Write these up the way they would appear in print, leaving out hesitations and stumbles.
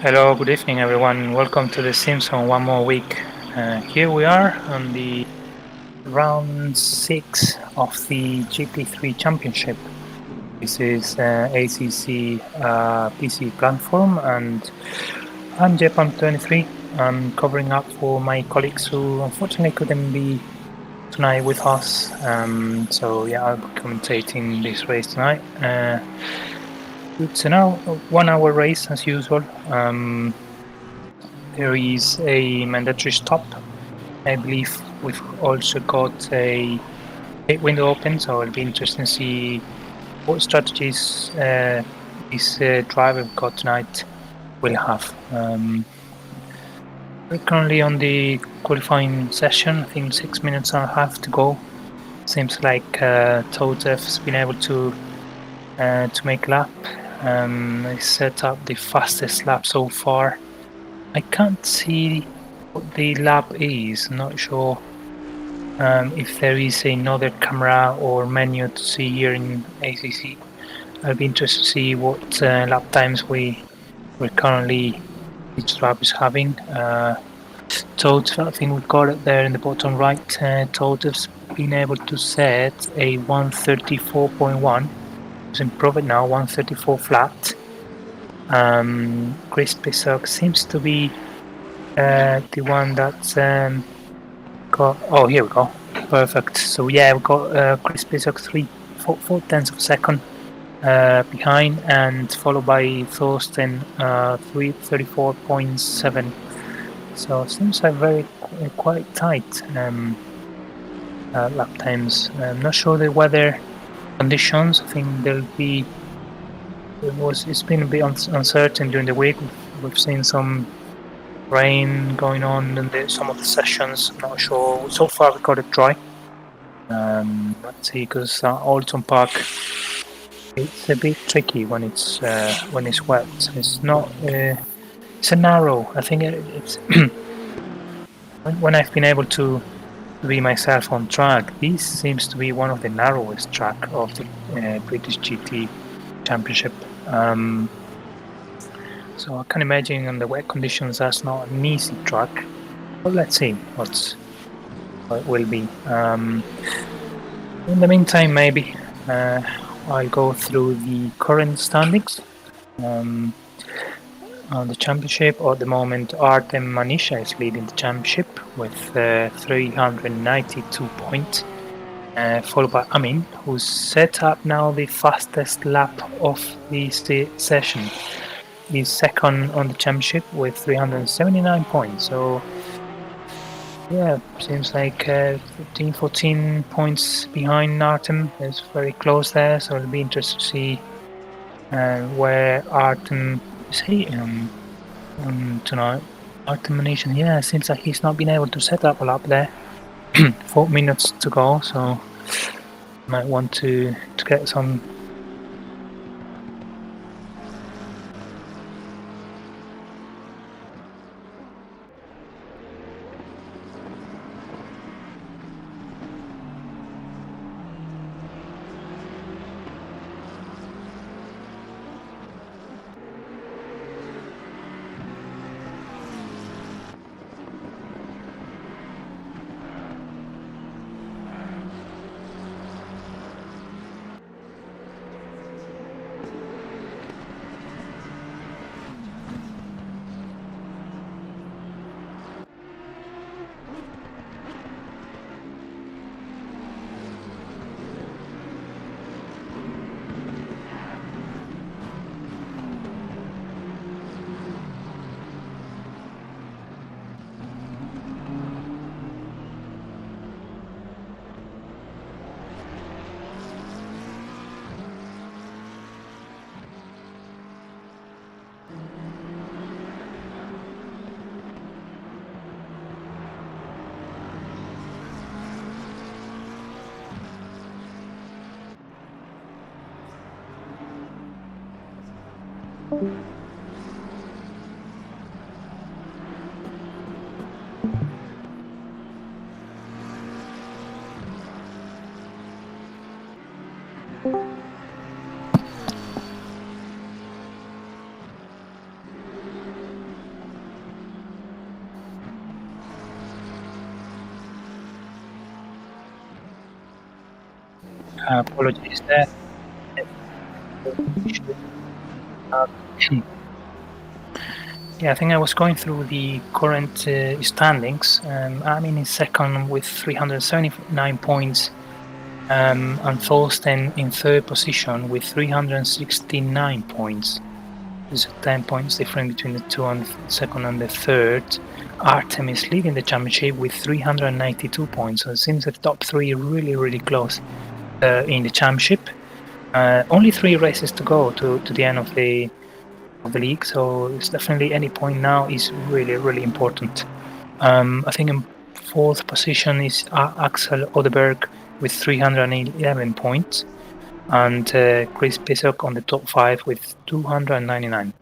Hello, good evening everyone. Welcome to the SimZone one more week. Here we are on the round 6 of the GP3 Championship. This is ACC PC platform, and I'm Japan23. I'm covering up for my colleagues who unfortunately couldn't be tonight with us. So yeah, I'll be commentating this race tonight. It's now a 1 hour race as usual. There is a mandatory stop. I believe we've also got a pit window open, so it'll be interesting to see what strategies this driver we've got tonight will have. We're currently on the qualifying session. I think 6 minutes and a half to go. Seems like Todev's been able to make a lap. They set up the fastest lap so far. I can't see what the lap is. I'm not sure if there is another camera or menu to see here in ACC. I'll be interested to see what lap times we're currently each lap is having. Toad, I think we've got it there in the bottom right. Toad has been able to set a 134.1. It's improved now, 134 flat. Chris Pissock seems to be the one that's got. Oh, here we go. Perfect. So yeah, we've got Chris Pissock 4 tenths of a second behind, and followed by Thorsten 34.7. So it seems like very quite tight lap times. I'm not sure the weather conditions. I think there'll be. It's been a bit uncertain during the week. We've seen some rain going on in some of the sessions. I'm not sure. So far, we got it dry. Let's see, because Oulton Park, it's a bit tricky when it's wet. It's not. It's a narrow. I think it's when I've been able to be myself on track. This seems to be one of the narrowest track of the British GT Championship. So I can imagine in the wet conditions that's not an easy track, but let's see what it will be. In the meantime, maybe I'll go through the current standings on the championship. At the moment, Artem Manisha is leading the championship with 392 points. Followed by Amin, who's set up now the fastest lap of the session. He's second on the championship with 379 points. So, yeah, seems like 14 points behind Artem. It's very close there, so it'll be interesting to see where Artem is he tonight. Artem Manisha, yeah, it seems like he's not been able to set up a lap there. 4 minutes to go, so might want to get some. Apologies there. Yeah, I think I was going through the current standings. I'm in second with 379 points, and Thorsten in third position with 369 points. There's 10 points difference between the two and the second and the third. Artem is leading the championship with 392 points, so it seems the top three really, really close in the championship. Only 3 races to go to the end of the league, so it's definitely any point now is really, really important. I think in fourth position is Axel Odeberg with 311 points, and Chris Pisok on the top 5 with 299.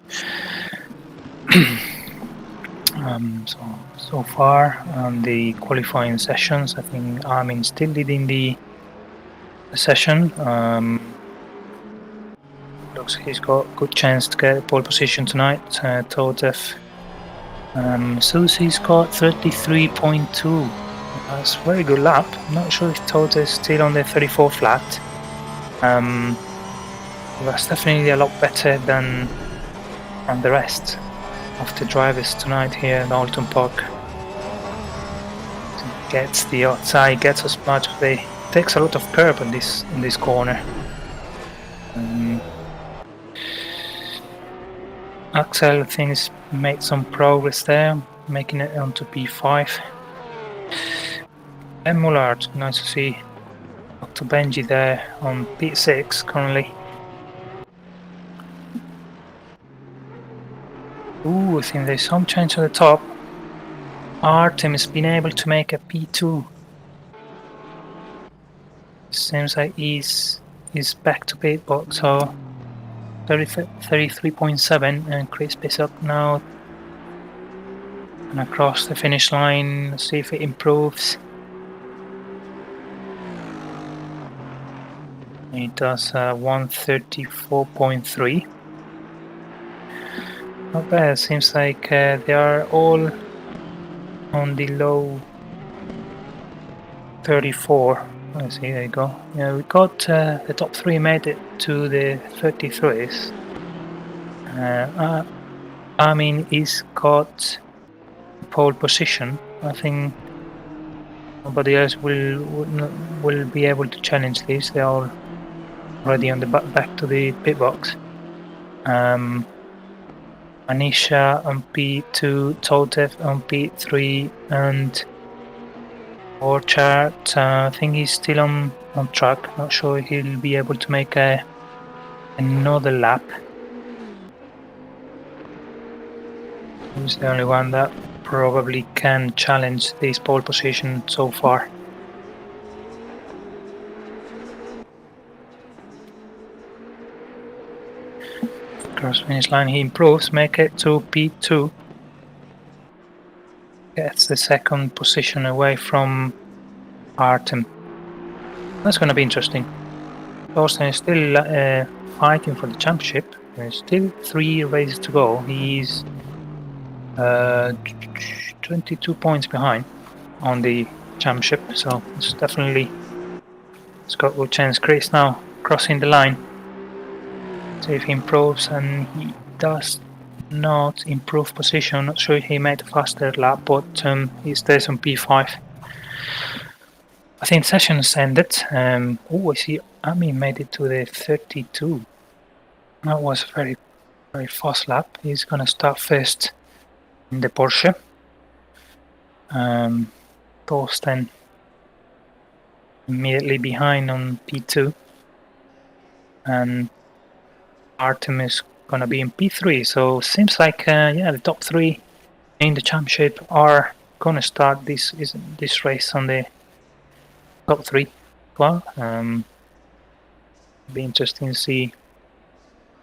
So far on the qualifying sessions, I think Armin still leading the session. Looks he's got a good chance to get a pole position tonight. Totev. Susie's got 33.2. That's a very good lap. I'm not sure if Totev is still on the 34 flat. That's definitely a lot better than the rest of the drivers tonight here in Oulton Park. Gets the outside, gets as much as they takes a lot of curb in this corner. Axel, I think, has made some progress there, making it onto P5. And Mullard, nice to see Dr. Benji there on P6 currently. Ooh, I think there's some change at the top. Artem has been able to make a P2. Seems like he's back to pit box, so 33.7, and Chris Pisok now and across the finish line. Let's see if it improves. It does 134.3. Not bad. Seems like they are all on the low 34. Let's see, there you go. Yeah, we got the top 3 made it to the 33s. Armin is got pole position. I think nobody else will be able to challenge this. They're all already on the back to the pit box. Anisha on P2, Totev on P3, and Orchard, I think he's still on track. Not sure if he'll be able to make another lap. He's the only one that probably can challenge this pole position so far. Cross finish line, he improves, make it to P2. Gets the second position away from Artem. That's going to be interesting. Thorsten is still fighting for the championship. There's still 3 races to go. He's 22 points behind on the championship, so it's definitely got a good chance. Chris now crossing the line. See if he improves, and he does not improve position. Not sure if he made a faster lap, but he stays on P5. I think sessions ended. Oh, I see Ami made it to the 32. That was a very, very fast lap. He's gonna start first in the Porsche. Thorsten immediately behind on P2, and Artem is gonna be in P3. So seems like yeah, the top 3 in the championship are gonna start this race on the top 3 as well. Be interesting to see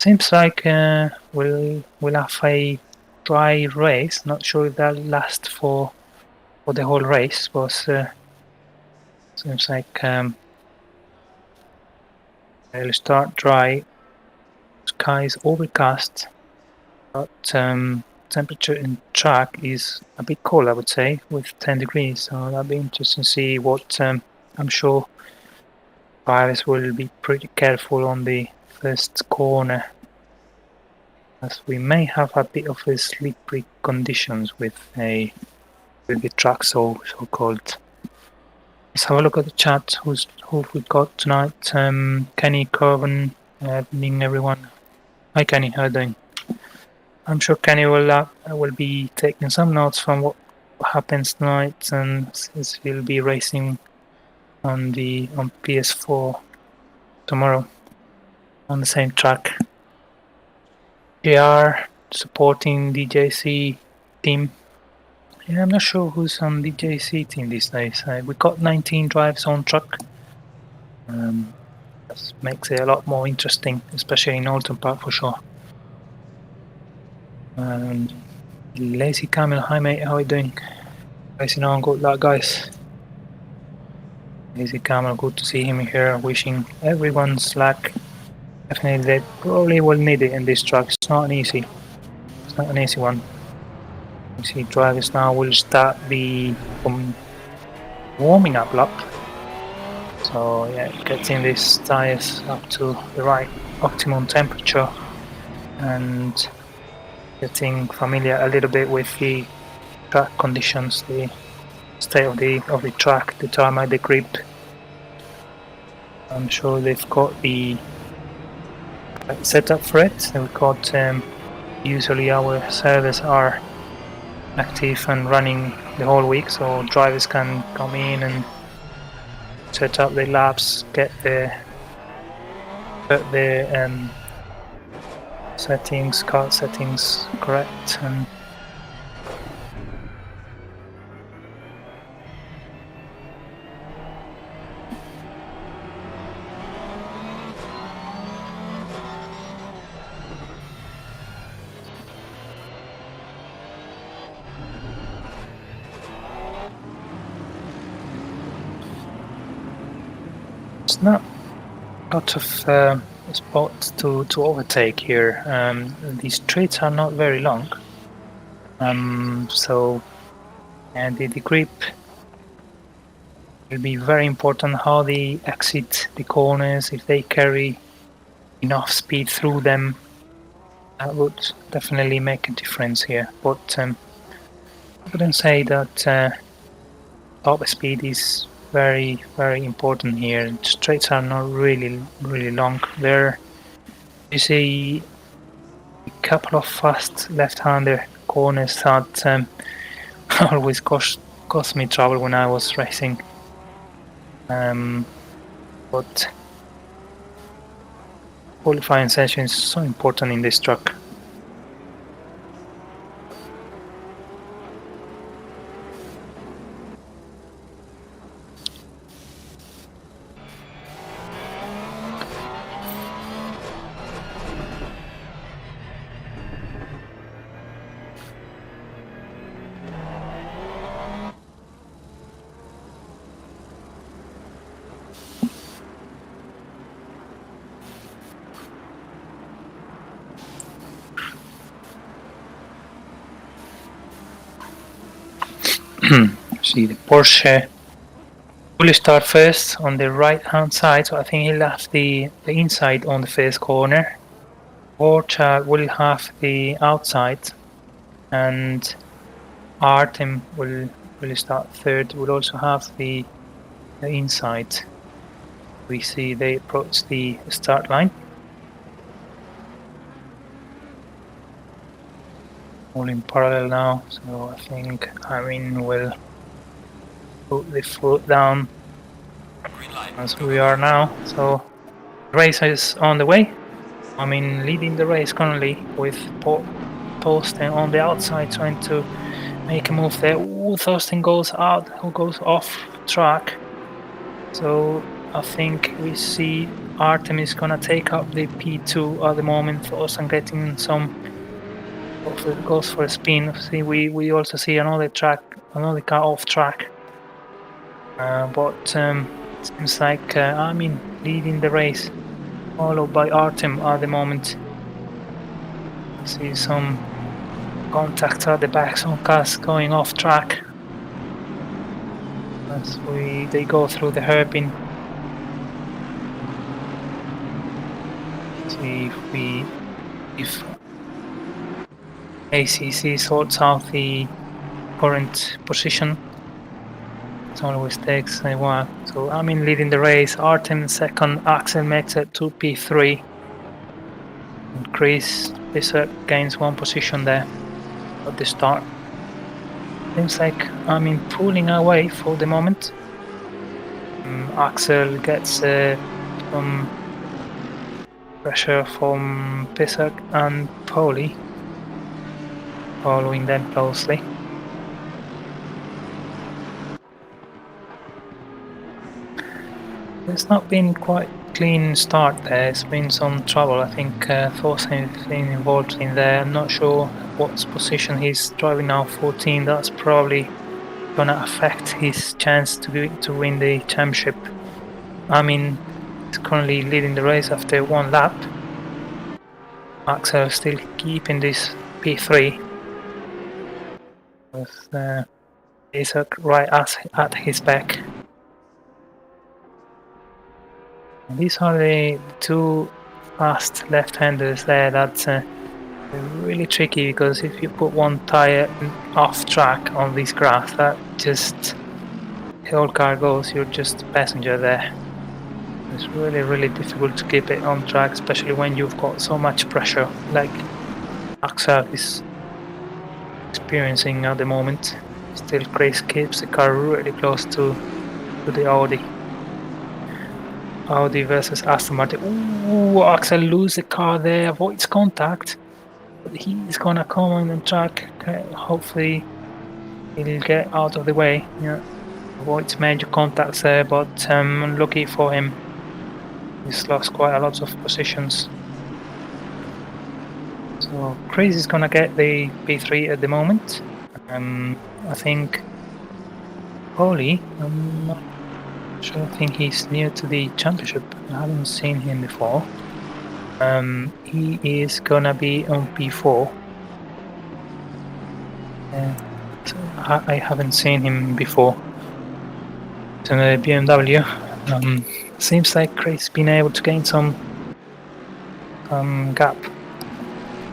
Seems like we'll have a dry race. Not sure if that'll last for the whole race, but seems like it'll start dry. Sky is overcast, but temperature in track is a bit cold, I would say, with 10 degrees. So that'll be interesting to see what. I'm sure drivers will be pretty careful on the first corner, as we may have a bit of a slippery conditions with the track so cold. Let's have a look at the chat. Who we got tonight? Kenny, Corbin, evening everyone. Hi Kenny, how are you doing? I'm sure Kenny will be taking some notes from what happens tonight, and since he'll be racing on PS4 tomorrow on the same track. JR supporting DJC team. Yeah, I'm not sure who's on DJC team these days. We got 19 drives on track. That makes it a lot more interesting, especially in Oulton Park for sure. Lazy Camel, hi mate, how are you doing? Racing on, good luck guys. Lazy Camel, good to see him here. Wishing everyone's luck. Definitely, they probably will need it in this track. It's not an easy one. You see, drivers now will start the warming up lap. So yeah, getting these tires up to the right optimum temperature and getting familiar a little bit with the track conditions, the state of the track, the tarmac, the grip. I'm sure they've got the setup for it. We've got usually our servers are active and running the whole week, so drivers can come in and set up the laps, get the car settings correct, and it's not a lot of spots to overtake here. The straights are not very long, so and the grip will be very important. How they exit the corners, if they carry enough speed through them, that would definitely make a difference here. But I wouldn't say that top speed is very important here. Straights are not really long. There you see a couple of fast left-hander corners that always cost me trouble when I was racing. But qualifying session is so important in this track. See, the Porsche will start first on the right hand side, so I think he'll have the inside on the first corner. Porsche will have the outside, and Artem will start third. Will also have the inside. We see they approach the start line. All in parallel now, so I think Irene will put the foot down as we are now. So race is on the way. I mean, leading the race currently with Thorsten on the outside trying to make a move there. Ooh, Thorsten goes out, who goes off track. So I think we see Artem is gonna take up the P2 at the moment for us and getting some goes for a spin. See, we also see another car off track. But seems like Armin leading the race, followed by Artem at the moment. See some contact at the back, some cars going off track as they go through the hairpin. See if ACC sorts out the current position. It always takes a while. So Armin leading the race, Artem second, Axel makes it to P3. And Chris gains one position there at the start. Seems like Armin pulling away for the moment. Axel gets some pressure from Pisak and Poli, following them closely. It's not been quite clean start there. It's been some trouble. I think Thorstein has been involved in there. I'm not sure what position he's driving now. 14. That's probably gonna affect his chance to win the championship. I mean, he's currently leading the race after one lap. Axel still keeping this P3 with Isaac right at his back. These are the two fast left-handers there. That's really tricky because if you put one tire off track on this grass, that just the whole car goes. You're just a passenger there. It's really difficult to keep it on track, especially when you've got so much pressure like Axel is experiencing at the moment. Still, Chris keeps the car really close to the Audi. Audi versus Aston Martin. Ooh, Axel loses the car there, avoids contact. But he's gonna come on the track. Okay, hopefully he'll get out of the way. Yeah, avoids major contacts there, but unlucky for him. He's lost quite a lot of positions. So Chris is gonna get the P3 at the moment. I think Poli, I'm not sure. I think he's near to the championship. I haven't seen him before. He is gonna be on P4. So I haven't seen him before. So the BMW. Seems like Chris been able to gain some gap,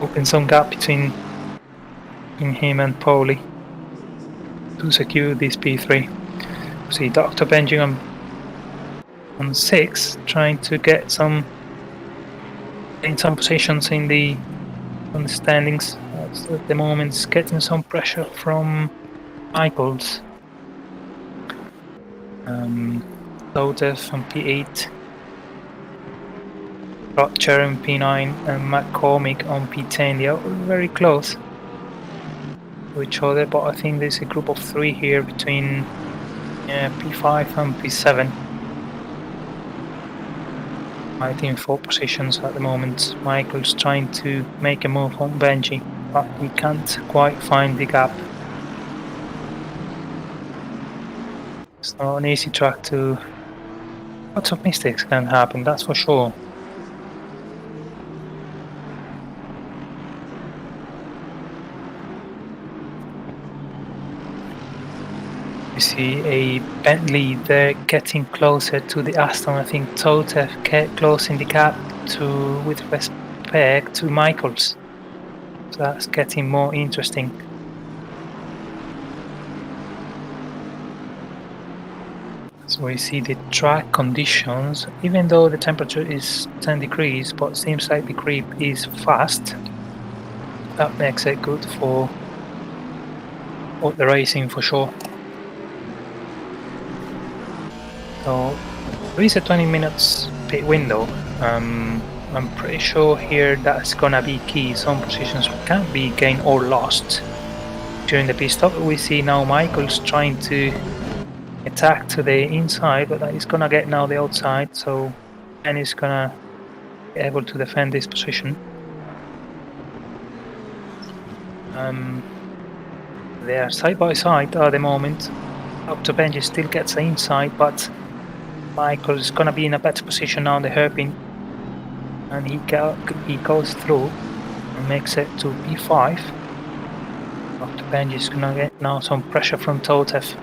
open some gap between him and Poli to secure this P3. See Dr. Benjamin on 6, trying to get some positions on the standings. At the moment, it's getting some pressure from Michaels. Lotus on P8, Roger on P9, and McCormick on P10. They are very close to each other, but I think there's a group of 3 here between P5 and P7. Fighting for positions at the moment. Michael's trying to make a move on Benji, but he can't quite find the gap. It's not an easy track to... Lots of mistakes can happen, that's for sure. You see a Bentley there getting closer to the Aston. I think Totev closing the gap with respect to Michaels. So that's getting more interesting. So we see the track conditions, even though the temperature is 10 degrees, but seems like the grip is fast. That makes it good for the racing for sure. So there is a 20 minutes pit window. I'm pretty sure here that's gonna be key. Some positions can be gained or lost during the pit stop. We see now Michael's trying to attack to the inside, but he's gonna get now the outside, so Ben is gonna be able to defend this position. They are side by side at the moment. Dr. Benji still gets the inside, but Michael is gonna be in a better position now on the hairpin, and he goes through and makes it to P5. Dr. Benji is gonna get now some pressure from Totev.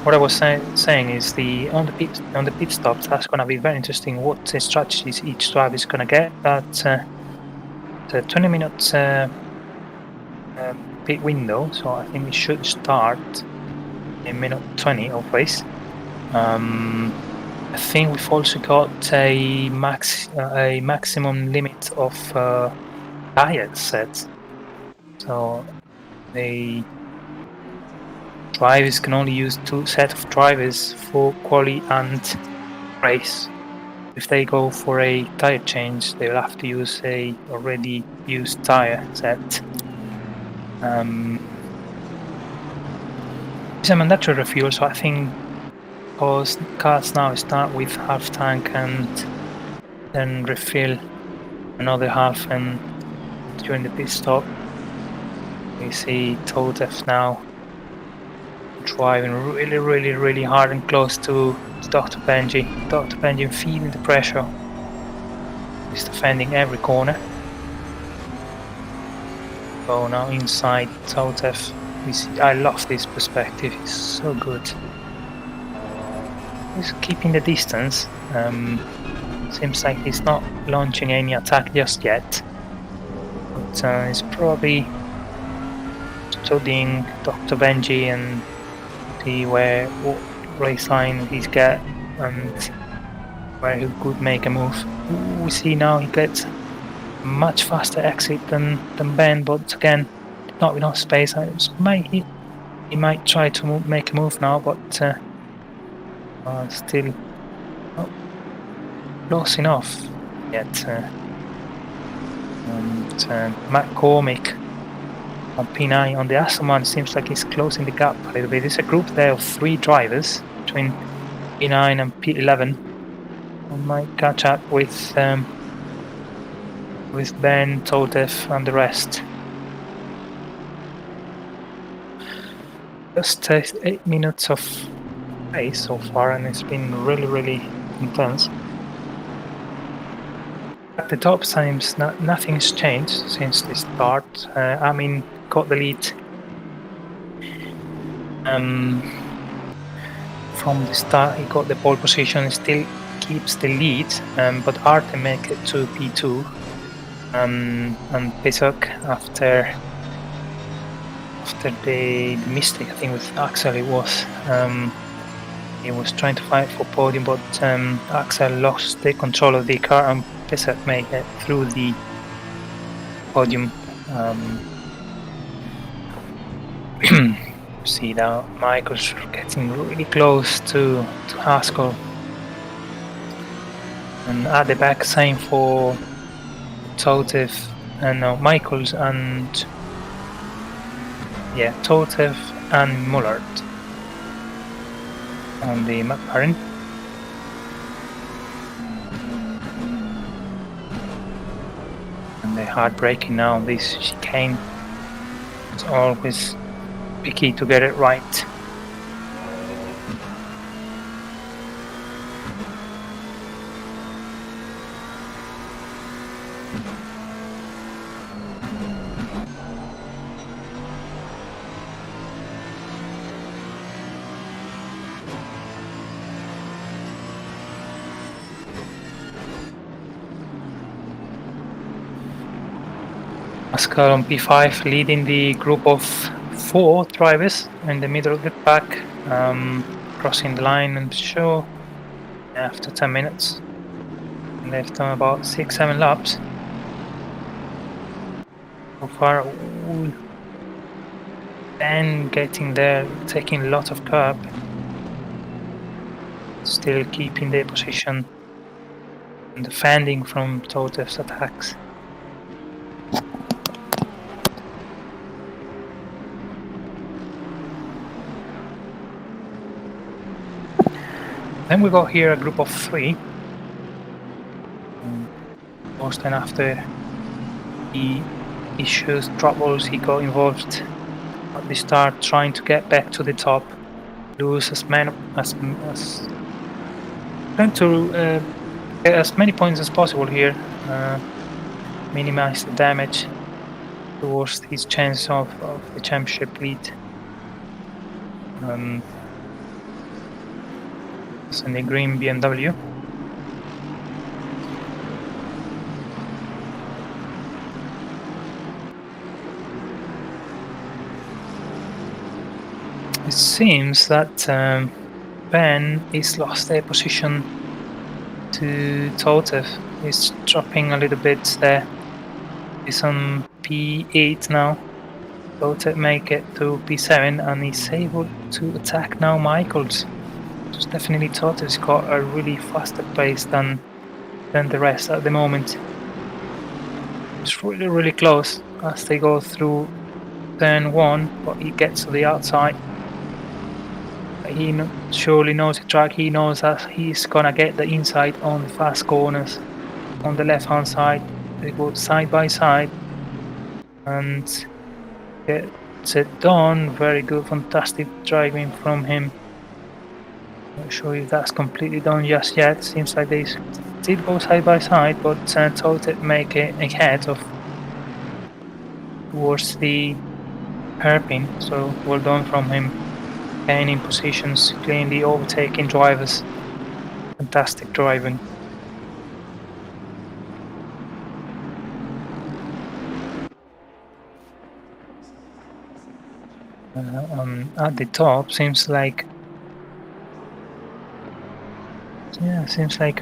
What I was saying is on the pit stops, that's gonna be very interesting. What strategies each driver is gonna get. That the 20 minutes pit window, so I think it should start in minute 20 of race. I think we've also got a maximum limit of tires set, so the drivers can only use 2 sets of drivers for quali and race. If they go for a tire change, they will have to use a already used tire set. It's a mandatory refuel, so I think cars now start with half tank and then refill another half, and during the pit stop we see Totev now driving really hard and close to Dr. Benji. Dr. Benji feeling the pressure. He's defending every corner. So now inside Totev, I love this perspective, it's so good. He's keeping the distance. Seems like he's not launching any attack just yet, but he's probably studying Dr. Benji and see what race line he's got and where he could make a move. We see now he gets a much faster exit than Ben, but again, not enough space. He might try to make a move now, but still not close enough yet. McCormick on P9 on the Aston one seems like he's closing the gap a little bit. There's a group there of 3 drivers between P9 and P11. I might catch up with Ben, Totev and the rest. Just 8 minutes of race so far, and it's been really intense. At the top times, nothing's changed since the start. Amin got the lead from the start. He got the pole position, still keeps the lead, but Artem make it to P2, and Pisok after the mistake, I think with Axel it was. He was trying to fight for podium, but Axel lost the control of the car and Pisok made it through the podium. See now Michael's getting really close to Haskell, and at the back same for Totev and Michaels and Totev and Mullard on the McLaren. And the hard braking now on this chicane. It's always be key to get it right. Pascal on P5 leading the group of 4 drivers in the middle of the pack, crossing the line and show after 10 minutes. And they've done about 6-7 laps so far. Ben getting there, taking a lot of curb, still keeping their position and defending from Totev's attacks. Then we got here a group of 3. Oulton, after the issues, troubles, he got involved at the start, trying to get back to the top, lose trying to get as many points as possible here, minimize the damage towards his chance of the championship lead. It's in the green BMW. It seems that Ben is lost their position to Totev. He's dropping a little bit there. He's on P8 now. Totev make it to P7 and he's able to attack now Michaels. So definitely Totev's got a really faster pace than the rest at the moment. It's really close as they go through turn 1, but he gets to the outside. He surely knows the track. He knows that he's gonna get the inside on the fast corners on the left hand side. They go side by side and gets it done. Very good, fantastic driving from him. Not sure if that's completely done just yet. Seems like they did go side by side, but Totev make it ahead of towards the hairpin. So well done from him. Gaining positions, cleanly overtaking drivers. Fantastic driving. At the top, seems like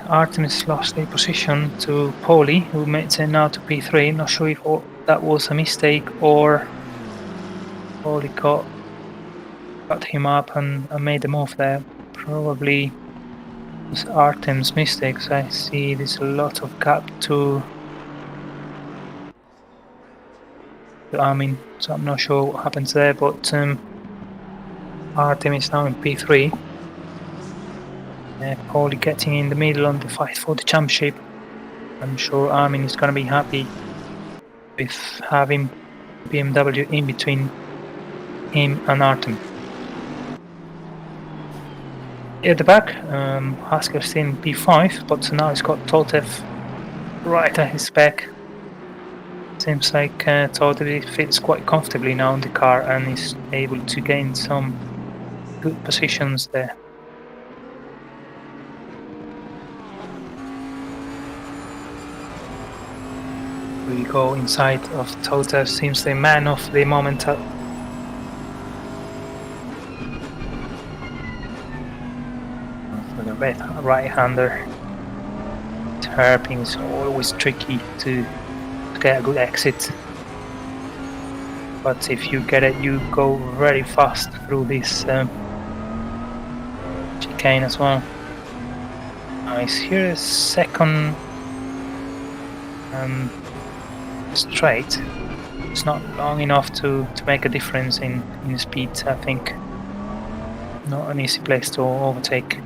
Artemis lost a position to Paulie, who makes it now to P3. Not sure if that was a mistake or Paulie got him up and made the move there. Probably it was Artem's mistakes. I see there's a lot of gap to Armin, so I'm not sure what happens there, but Artem is now in P3. Paulie getting in the middle on the fight for the championship. I'm sure Armin is going to be happy with having BMW in between him and Artem. At the back, Haskel's in P5, but now he's got Totev right at his back. Seems like Totev fits quite comfortably now in the car and is able to gain some good positions there. We go inside of Totev, seems the man of the moment. The right-hander. Hairpin is always tricky to get a good exit. But if you get it, you go very fast through this chicane as well. Nice. Here is second straight. It's not long enough to make a difference in speed, I think. Not an easy place to overtake.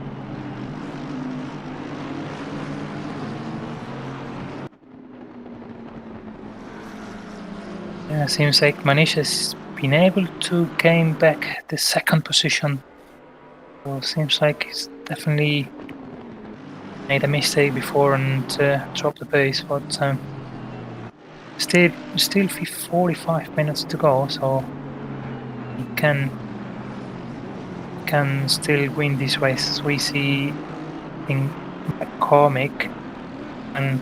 Yeah, seems like Manish has been able to gain back the second position. So seems like he's definitely made a mistake before and dropped the pace, but still 45 minutes to go, so he can still win this race. We see in McCormick and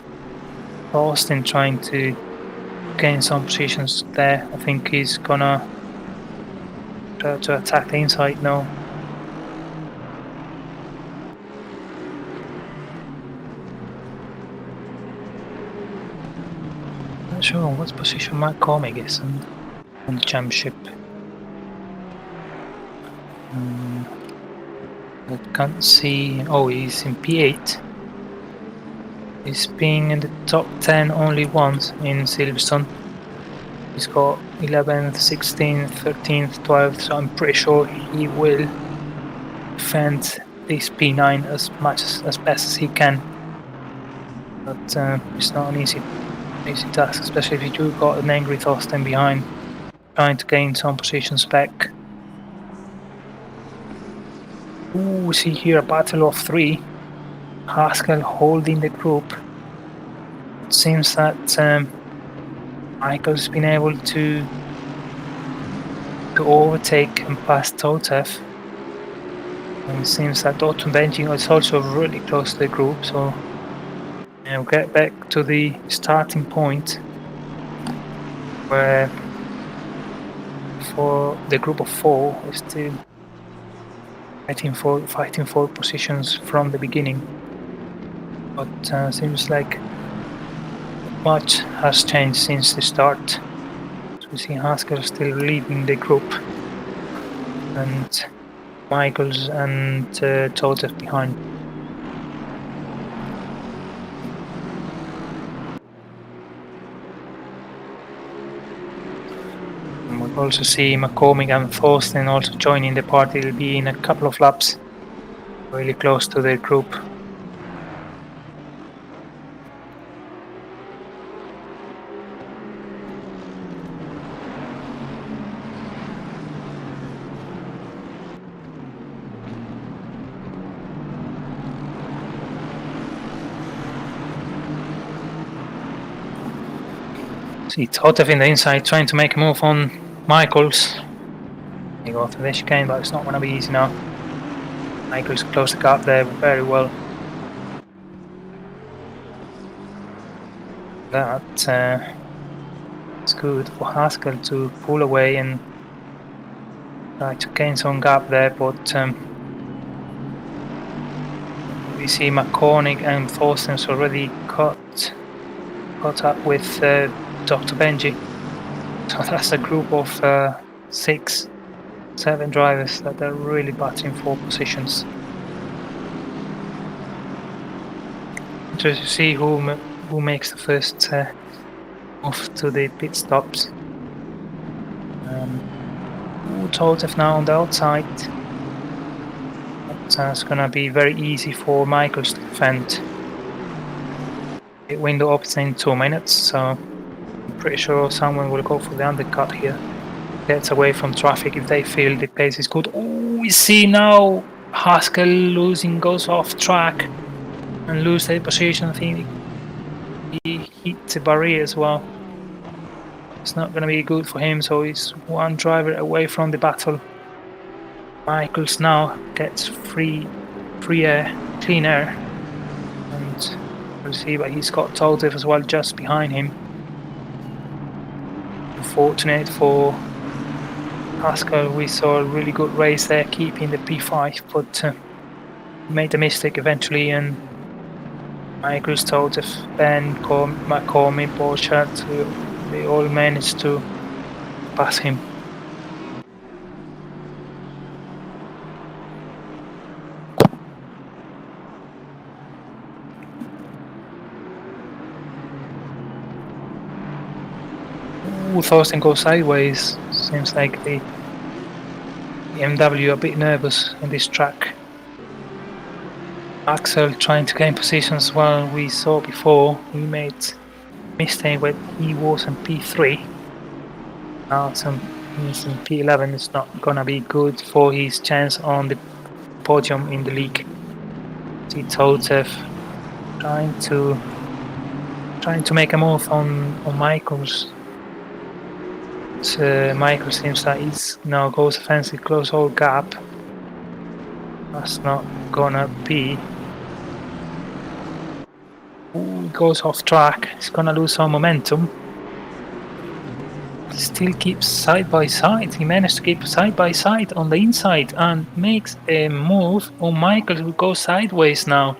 Austin trying to gain some positions there. I think he's gonna try to attack the inside now. Not sure what position McCormick is on the championship. I can't see. Oh, he's in P8. He's been in the top 10 only once in Silverstone. He's got 11th, 16th, 13th, 12th, so I'm pretty sure he will defend this P9 as best as he can. But it's not an easy task, especially if you got an angry Thorsten behind, trying to gain some positions back. Ooh, we see here a battle of 3. Haskell holding the group. It seems that Michael's been able to overtake and pass Totev. And it seems that Oulton Benji is also really close to the group, so we'll get back to the starting point where for the group of 4 we're still fighting for positions from the beginning. But seems like much has changed since the start. So we see Haskell still leading the group, and Michaels and Totev behind. And we'll also see McCormick and Thorsten also joining the party. They'll be in a couple of laps, really close to the group. See Totev in the inside trying to make a move on Michaels. They go for the chicane, but it's not going to be easy now. Michaels closed the gap there very well. That it's good for Haskell to pull away and try to gain some gap there, but we see McCormick and Thorsten's already caught up with Dr. Benji. So that's a group of 6, 7 drivers that are really battling for positions. Just to see who makes the first move to the pit stops. Totev now on the outside. It's gonna be very easy for Michaels to defend. The window opens in 2 minutes, so I'm pretty sure someone will go for the undercut here. Gets away from traffic if they feel the pace is good. Oh, we see now Haskell goes off track and lose the position. I think he hit the barrier as well. It's not going to be good for him, so he's one driver away from the battle. Michaels now gets free air, clean air, and we'll see, but he's got Totev as well just behind him. Unfortunate for Haskell, we saw a really good race there, keeping the P5, but made a mistake eventually, and Michaels, Totev, Ben, McCormick, Borchardt, they all managed to pass him. Ooh, Thorsten goes sideways. Seems like the MW are a bit nervous in this track. Axel trying to gain positions as well. We saw before he made mistake when he was in P3. Now he's in P11. It's not gonna be good for his chance on the podium in the league. See Totev trying to make a move on Michaels. Michael seems that he's now goes offensive, close whole gap. That's not gonna be. Ooh, he goes off track. He's gonna lose some momentum. Still keeps side by side. He managed to keep side by side on the inside and makes a move on Michael, who goes sideways now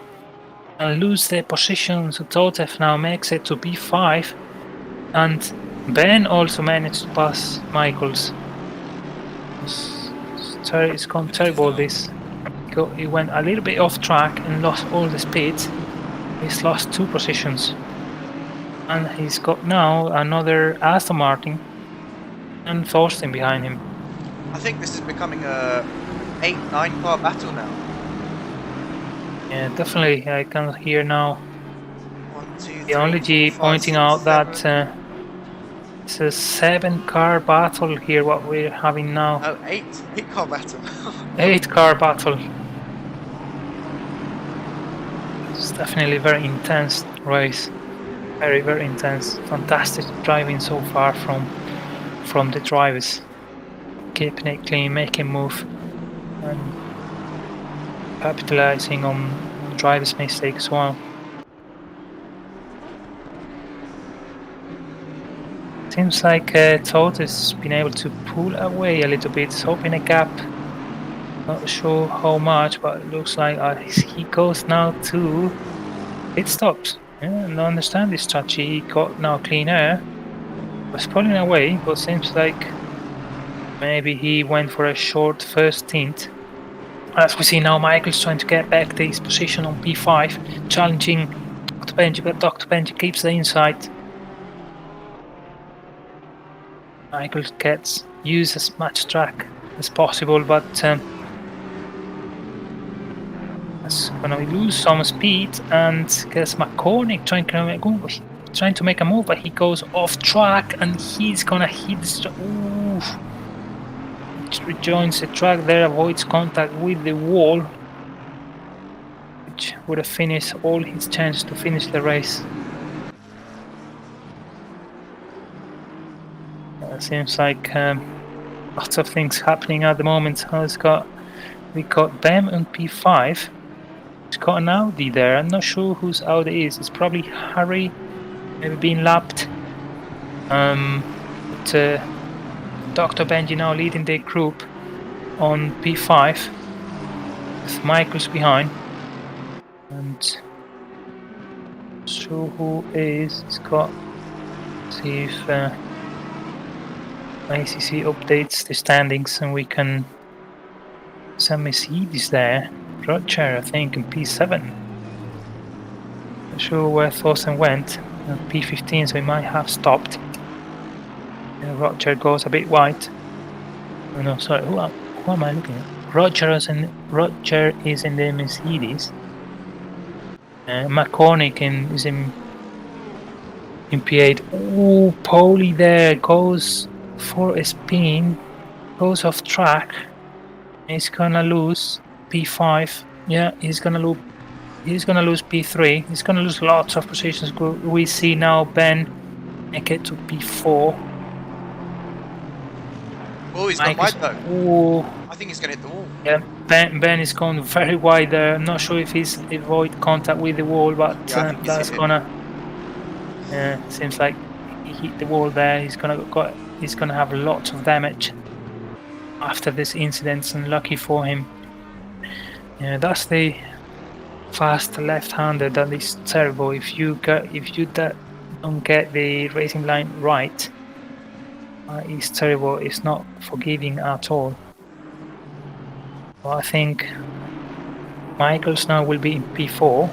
and lose their position. So Totev now makes it to P5, and Ben also managed to pass Michaels. It's gone terrible this. He went a little bit off track and lost all the speed. He's lost 2 positions. And he's got now another Aston Martin and Thorsten behind him. I think this is becoming a 8-9 car battle now. Yeah, definitely. I can hear now. 1, 2, The 3, only 4, G 5, pointing 6, out 7. that it's a 7-car battle here. What we're having now. Oh, 8 car battle. 8-car battle. It's definitely a very intense race. Very, very intense. Fantastic driving so far from the drivers. Keeping it clean, making move, and capitalizing on drivers' mistakes as well. Seems like Todd has been able to pull away a little bit, open a gap. Not sure how much, but it looks like he goes now to pit stops. Yeah, and I understand this strategy. He got now clean air, was pulling away, but seems like maybe he went for a short first stint. As we see now, Michael's trying to get back to his position on P5, challenging Dr. Benji, but Dr. Benji keeps the inside. Michael gets use as much track as possible, but that's gonna lose some speed. And guess McCormick trying to make a move, but he goes off track and he's gonna hit the rejoins the track there, avoids contact with the wall, which would have finished all his chance to finish the race. Seems like lots of things happening at the moment. We got them on P5. He's got an Audi there. I'm not sure whose Audi is. It's probably Harry, maybe being lapped. But Dr. Benji now leading the group on P5 with Michael's behind. And not sure who is. It's got. See if ICC updates the standings and we can. Some Mercedes there. Roger, I think, in P7. Not sure where Thorsten went. P15, so he might have stopped. Roger goes a bit wide. Oh no, sorry, who am I looking at? Roger is in the Mercedes. McCormick is in P8. Oh, Poli there goes for a spin, goes off track. He's gonna lose P5. Yeah, he's gonna lose P3. He's gonna lose lots of positions. We see now Ben make it to P4. Oh, he's gone wide though. Oh, I think he's going to hit the wall. yeah, Ben is going very wide there. I'm not sure if he's avoid contact with the wall, but Yeah, that's gonna. Seems like he hit the wall there. He's gonna have lots of damage after this incident, and lucky for him. Yeah, that's the fast left-hander that is terrible. If you don't get the racing line right, it's terrible. It's not forgiving at all. Well, I think Michaels now will be in P4.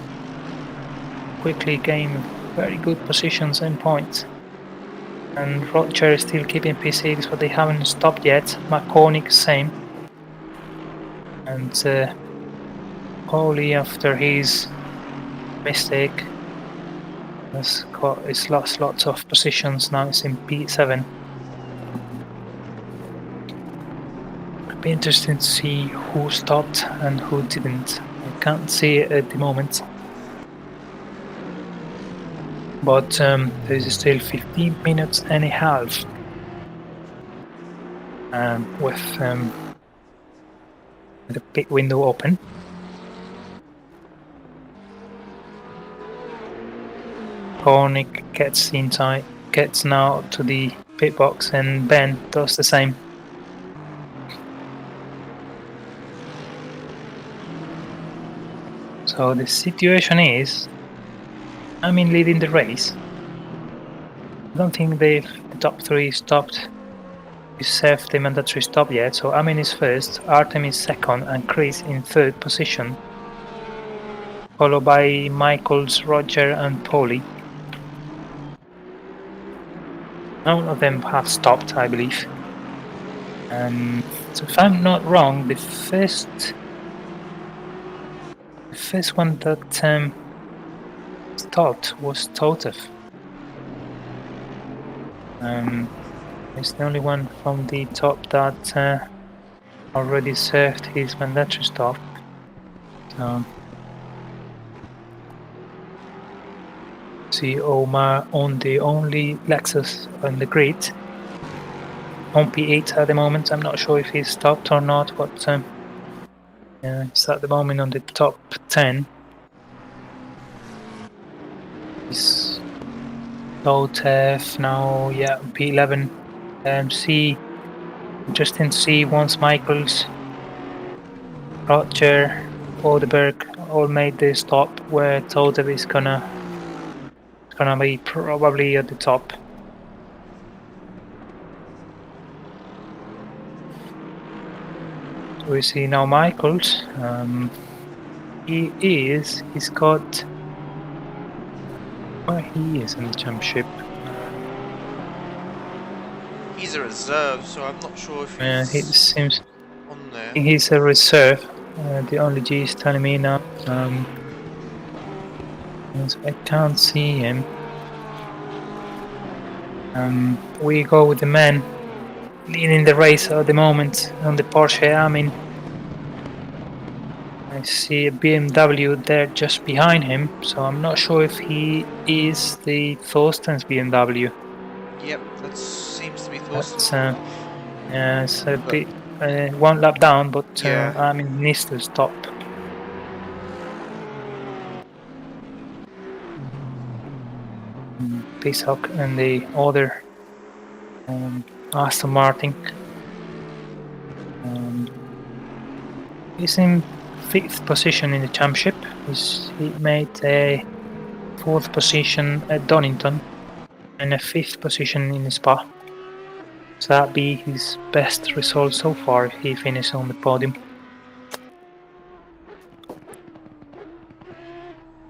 Quickly gain very good positions and points. And Roger is still keeping P6, but they haven't stopped yet. McCormick same. And Poli, after his mistake, has lost lots of positions. Now it's in P7. It'll be interesting to see who stopped and who didn't. I can't see it at the moment. But there is still 15 minutes and a half with the pit window open. Cornick gets inside, gets now to the pit box, and Ben does the same. So the situation is, I'm in leading the race. I don't think the top three stopped. Served the mandatory stop yet, so Amin is first, Artem is second, and Chris in third position, followed by Michaels, Roger, and Poli. None of them have stopped, I believe. So if I'm not wrong, the first one that stopped was Totev. He's the only one from the top that already served his mandatory stop. So, see Omar on the only Lexus on the grid. On P8 at the moment. I'm not sure if he's stopped or not, but he's at the moment on the top 10. He's Totev now, yeah, P11. Interesting to see once Michaels, Roger, Odeberg all made the stop where Totev is gonna be probably at the top. So we see now Michaels. He's got where he is in the championship. He's a reserve, so I'm not sure if He seems on there. he's a reserve. The only G is telling me now. I can't see him. We go with the man leading the race at the moment on the Porsche. I see a BMW there just behind him, so I'm not sure if he is the Thorsten's BMW. Yep, that seems to be Thorsten's. It's a bit one lap down, but yeah. needs to stop. Pishock and the other Aston Martin. He's in 5th position in the championship. He made a 4th position at Donington and a 5th position in Spa. So that'd be his best result so far if he finishes on the podium.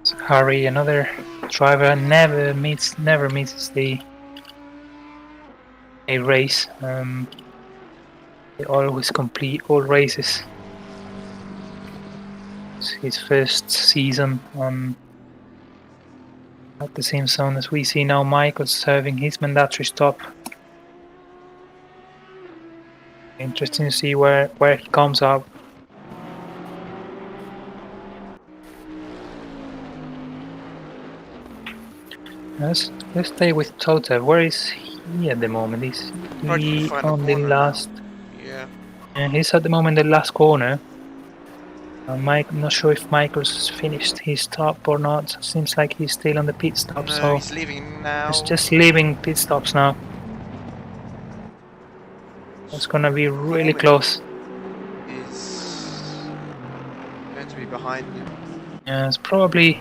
So Harry, another driver, never misses a race. They always complete all races. It's his first season at the SimZone. As we see now, Michael's serving his mandatory stop. Interesting to see where he comes out. Let's stay with Totev. Where is he at the moment? Is he on the last? Yeah, he's at the moment the last corner. I'm not sure if Michael's finished his stop or not. Seems like he's still on the pit stop. No, so he's leaving now. He's just leaving pit stops now. It's gonna be really close. Is going to be behind him. Yeah, it's probably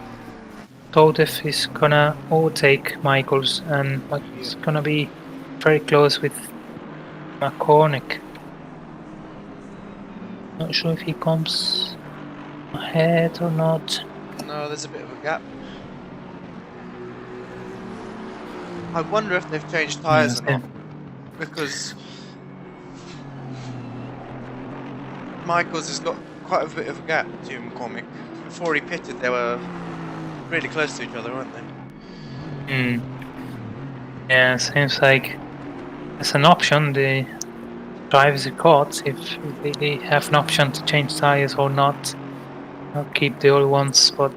Totev is gonna overtake Michaels, but it's gonna be very close with McCormick. Not sure if he comes ahead or not. No, there's a bit of a gap. I wonder if they've changed tyres or not, because Michaels has got quite a bit of a gap to McCormick. Before he pitted, they were really close to each other, weren't they? Yeah, seems like it's an option. The drivers are caught if they have an option to change tires or not. I'll keep the old ones, but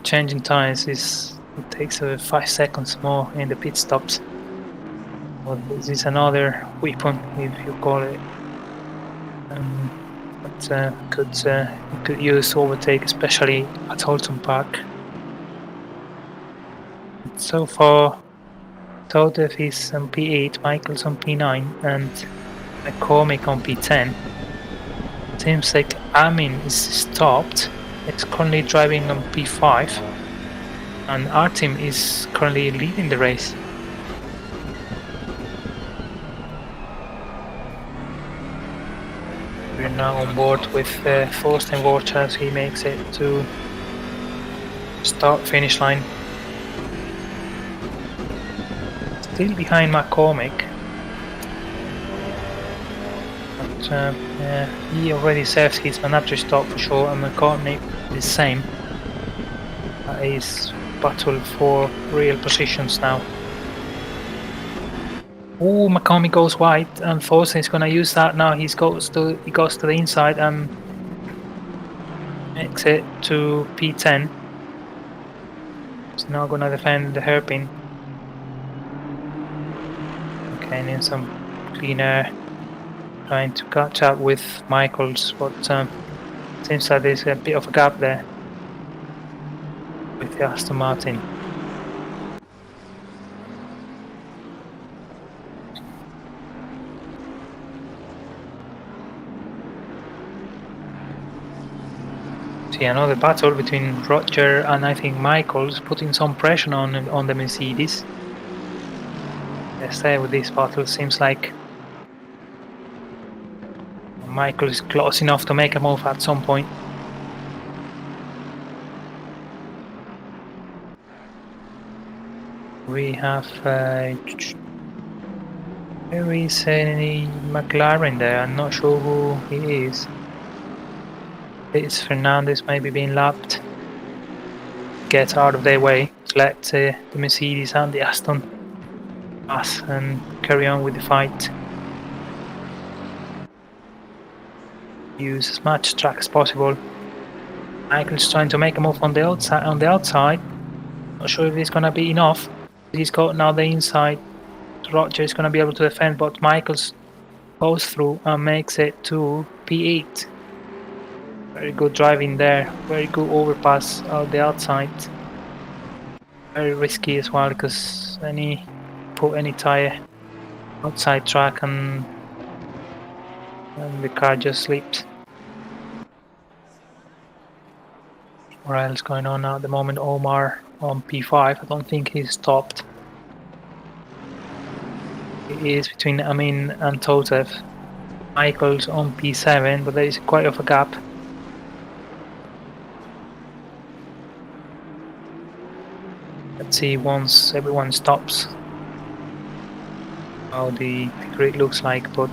changing tires it takes 5 seconds more in the pit stops. Well, this is another weapon, if you call it. But could use overtake, especially at Oulton Park. So far, Totev is on P8, Michael's on P9, and McCormick on P10. Seems like Amin is stopped. It's currently driving on P5, and Artem is currently leading the race. We're now on board with Thorsten Watch as he makes it to start-finish line. Still behind McCormick. yeah, he already served his mandatory stop for sure, and McCartney the same. That is battle for real positions now. Oh, McCormick goes wide, and Forsen is going to use that now. He goes to the inside and makes it to P10. He's now going to defend the hairpin. Okay, need some clean air. Trying to catch up with Michaels, but seems like there's a bit of a gap there with the Aston Martin. See another battle between Roger and I think Michaels, putting some pressure on the Mercedes. Let's stay with this battle. Seems like Michael is close enough to make a move at some point. We have there is a McLaren there. I'm not sure who he is. It's Fernandez maybe being lapped. Get out of their way. Let the Mercedes and the Aston pass and carry on with the fight. Use as much track as possible. Michael's trying to make a move on the outside. Not sure if it's gonna be enough. He's got now the inside. Roger is gonna be able to defend, but Michaels goes through and makes it to P8. Very good driving there. Very good overpass out the outside. Very risky as well because put any tire outside track and the car just slipped. What else going on now at the moment? Omar on P5. I don't think he's stopped. He is between Amin and Totev. Michael's on P7, but there is quite of a gap. Let's see once everyone stops how the grid looks like, but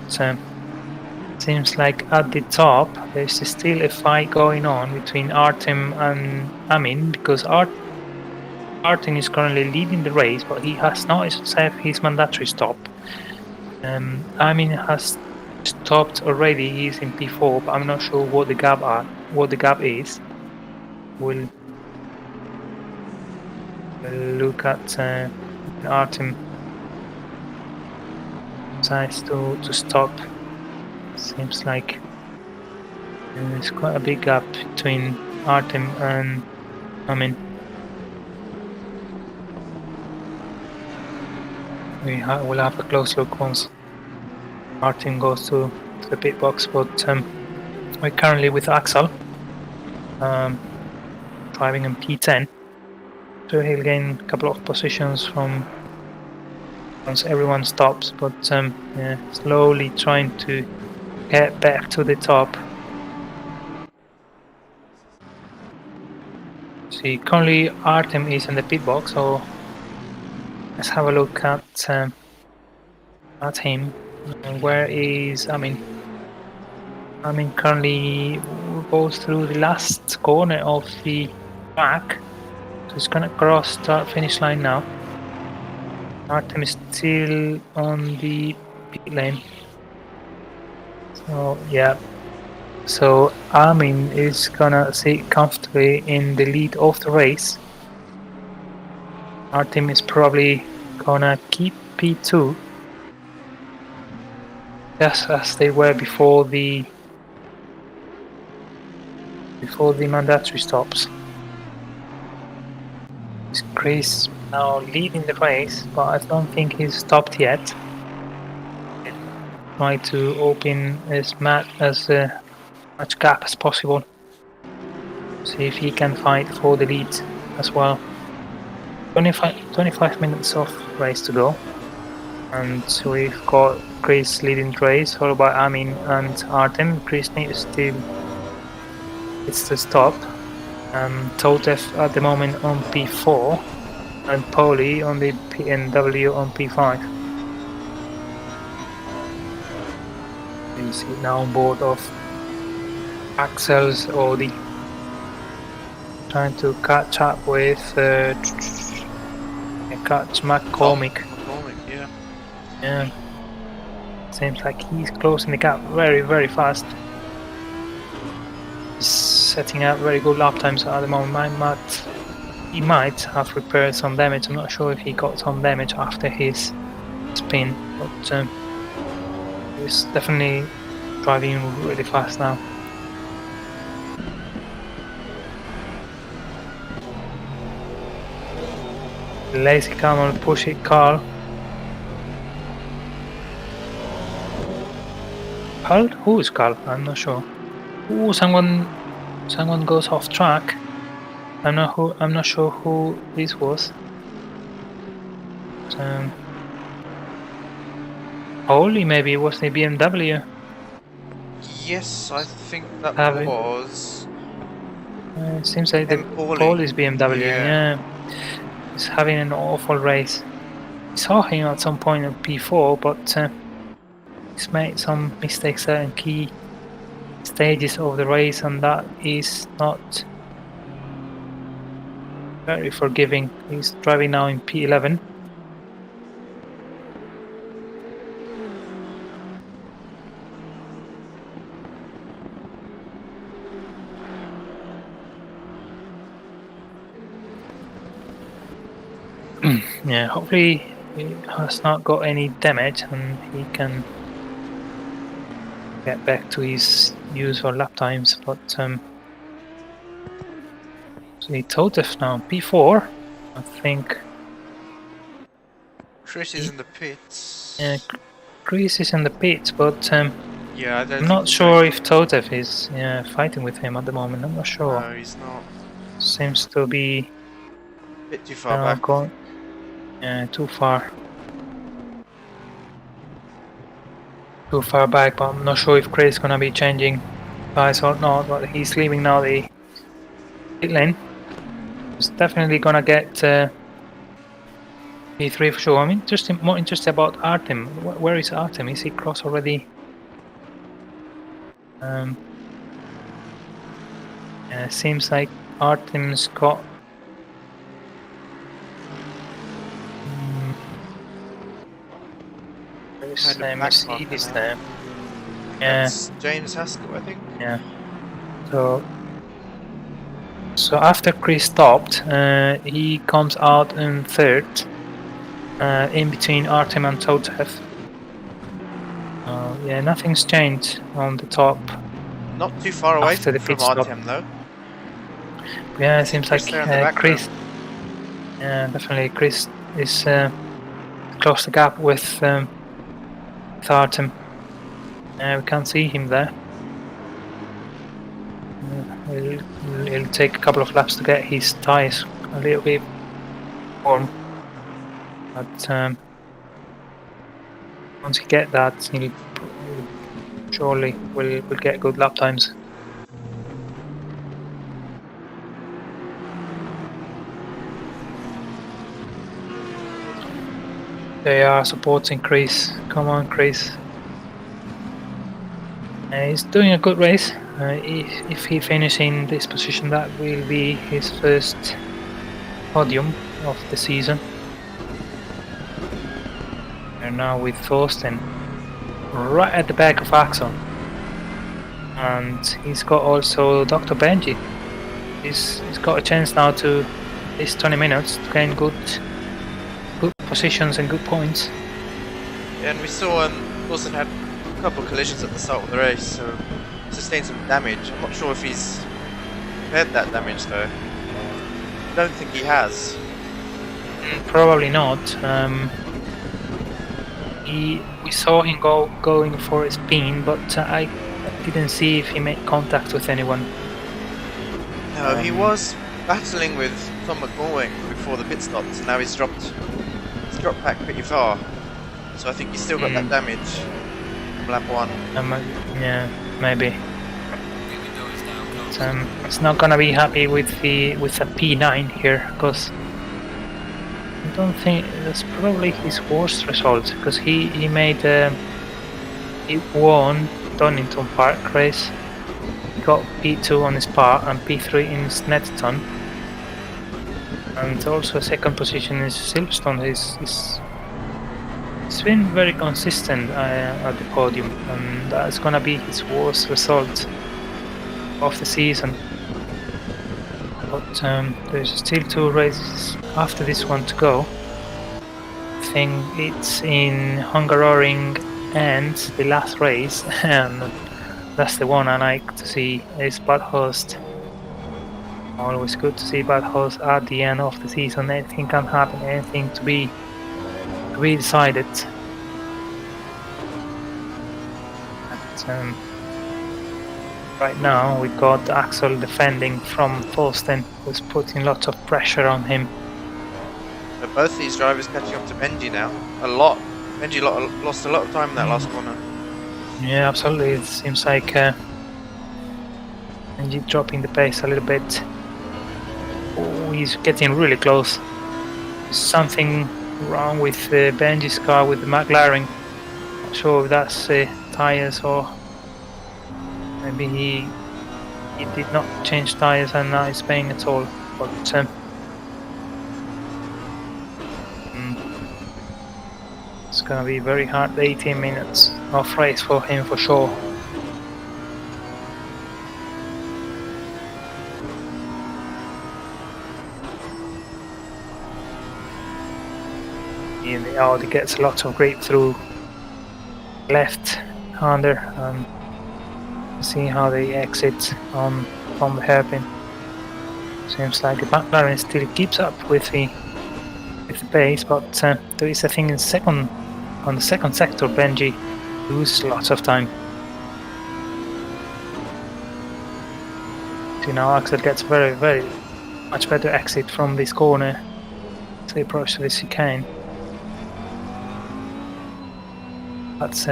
seems like at the top there's still a fight going on between Artem and Amin, because Artem is currently leading the race, but he has not served his mandatory stop. Amin has stopped already. He's in P4, but I'm not sure what the gap is. We'll look at Artem decides to stop. Seems like there's quite a big gap between Artem and Amin. We'll have a close look once Artem goes to the pit box, but we're currently with Axel driving in P10, so he'll gain a couple of positions from once everyone stops, but yeah, slowly trying to get back to the top. See, currently Artem is in the pit box, so let's have a look at him. Where is Amin? Amin currently goes through the last corner of the track, so he's gonna cross the finish line now. Artem is still on the pit lane. So yeah, so Amin is gonna sit comfortably in the lead of the race. Artem is probably gonna keep P2, just as they were before the mandatory stops. Chris now leading the race, but I don't think he's stopped yet. Try to open as much gap as possible. See if he can fight for the lead as well. 25 minutes of race to go, and we've got Chris leading the race, followed by Amin and Artem. Chris needs to stop. Totev at the moment on P4, and Poli on the PNW on P5. You see now on board of Axel's Audi, trying to catch up with catch McCormick. McCormick, yeah. Yeah, seems like he's closing the gap very, very fast. He's setting up very good lap times at the moment. He might have repaired some damage. I'm not sure if he got some damage after his spin, but he's definitely driving really fast now. Lazy Camel, push it, Carl. Carl? Who is Carl? I'm not sure. Ooh, someone goes off track. I'm not sure who this was. Holy, maybe it was the BMW. Yes, I think that was. It seems like the Paul is BMW. Yeah. He's having an awful race. We saw him at some point at P4, but he's made some mistakes there in key stages of the race, and that is not very forgiving. He's driving now in P11. Yeah, hopefully he has not got any damage and he can get back to his usual lap times, but see Totev now, P4, I think. Chris is in the pits. Yeah, Chris is in the pits, but yeah, I'm not sure if Totev is fighting with him at the moment. I'm not sure. No, he's not. Seems to be a bit too far back. Yeah, too far. Too far back, but I'm not sure if Chris is gonna be changing tires or not, but he's leaving now the pit lane. He's definitely gonna get P3 for sure. I'm more interested about Artem. Where is Artem? Is he cross already? Yeah, seems like Artem's got Mercedes there. Yeah. That's James Haskell, I think. Yeah. So after Chris stopped, he comes out in third, in between Artem and Totev. Yeah, nothing's changed on the top. Not too far away from Artem though. Yeah, it seems like Chris. Yeah, definitely Chris is close the gap with Artem. We can't see him there. It'll take a couple of laps to get his tyres a little bit warm, but once he get that, he'll surely will get good lap times. They are supporting Chris. Come on, Chris. He's doing a good race. If he finishes in this position, that will be his first podium of the season. And now with Thorsten right at the back of Axel, and he's got also Dr. Benji. He's got a chance now to this 20 minutes to gain good positions and good points. Yeah, and we saw Thorsten had a couple of collisions at the start of the race, so sustained some damage. I'm not sure if he's repaired that damage though. I don't think he has. Probably not. We saw him going for a spin, but I didn't see if he made contact with anyone. No, he was battling with Tom McCormick before the pit stops, and now he's dropped back pretty far. So I think he's still got that damage from lap 1. Yeah, maybe. It's not gonna be happy with a P9 here, because I don't think that's probably his worst result, because he won Donington Park race. He got P2 on Spa and P3 in Snetterton. And also second position in Silverstone. He's been very consistent at the podium, and that's gonna be his worst result of the season. But there's still 2 races after this one to go. I think it's in Hungaroring and the last race, and that's the one I like to see is Bathurst. Always good to see Bathurst at the end of the season. Anything can happen, anything to be decided. And, right now we got Axel defending from Thorsten, who's putting lots of pressure on him. But both these drivers catching up to Benji now. A lot. Benji lost a lot of time in that last corner. Yeah, absolutely. It seems like Benji dropping the pace a little bit. Oh, he's getting really close. There's something wrong with Benji's car with the McLaren. Not sure if that's tires or maybe he did not change tires and now he's paying at all. But it's gonna be very hard 18 minutes of race for him for sure. The Audi gets lots of grip through left-hander. See how they exit from the hairpin. Seems like the McLaren still keeps up with the pace, but there is a thing on the second sector. Benji loses lots of time. See now Axel gets very much better exit from this corner as they approach the chicane. That's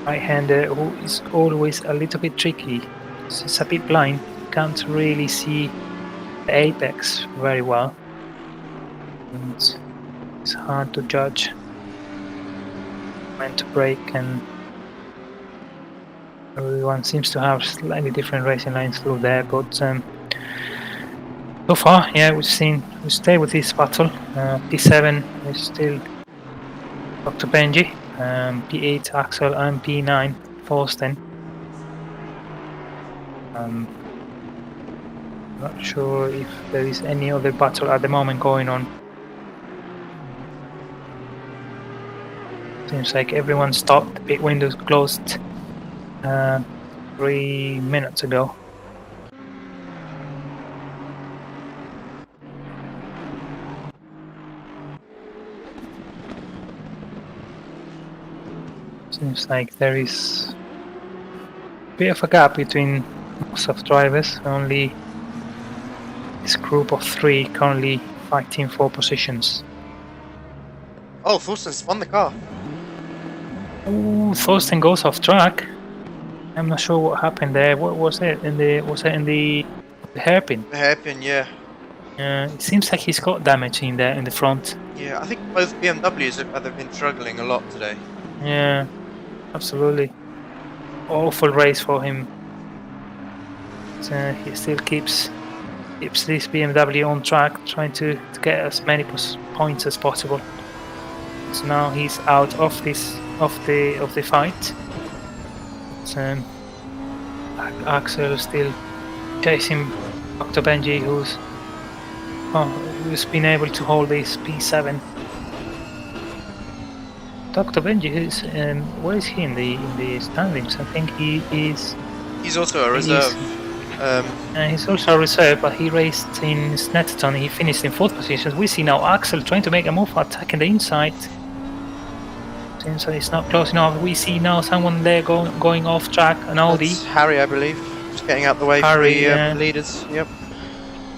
right-hander who is always a little bit tricky. It's a bit blind, can't really see the apex very well, and it's hard to judge when to brake, and everyone seems to have slightly different racing lines through there, but so far, yeah, we stay with this battle. P7 is still Dr. Benji, P8 Axel and P9 Thorsten. Not sure if there is any other battle at the moment going on. Seems like everyone stopped, the pit windows closed 3 minutes ago. Seems like there is a bit of a gap between most of drivers. Only this group of 3 currently fighting for positions. Oh, Thorsten spun the car. Ooh, Thorsten goes off track. I'm not sure what happened there. What was it? Was it in the hairpin? The hairpin, yeah. It seems like he's got damage in there in the front. Yeah, I think both BMWs have been struggling a lot today. Yeah, absolutely. Awful race for him. But, he still keeps this BMW on track, trying to get as many points as possible. So now he's out of the fight. But, Axel still chasing Dr. Benji, who's been able to hold this P7. Dr. Benji, where is he in the standings? I think he is. He's also a reserve. He's also a reserve, but he raced in Snetterton. He finished in 4th position. We see now Axel trying to make a move, attacking the inside. Seems like it's not close enough. We see now someone there going off track, an Audi. That's Harry, I believe, just getting out the way for the leaders. Yep.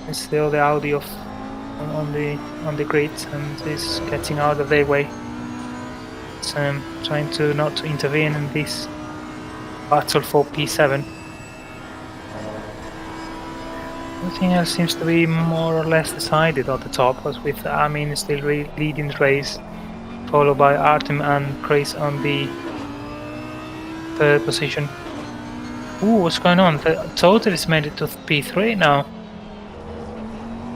It's still the Audi on the grid, and is getting out of their way. It's trying to not to intervene in this battle for P7. Everything else seems to be more or less decided at the top, but with Amin still leading the race, followed by Artem and Chris on the third position. Ooh, what's going on? The Total's made it to P3 now.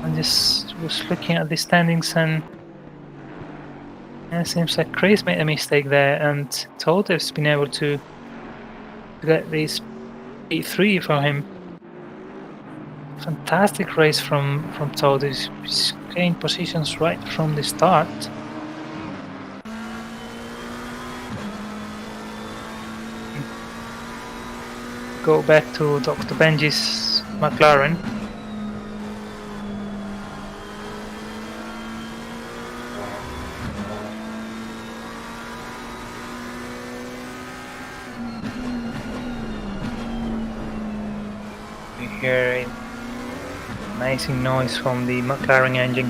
I just was looking at the standings and it seems like Chris made a mistake there, and Total's been able to get this P3 from him. Fantastic race from Total. He's gained positions right from the start. Go back to Dr. Benji's McLaren. We hear amazing noise from the McLaren engine.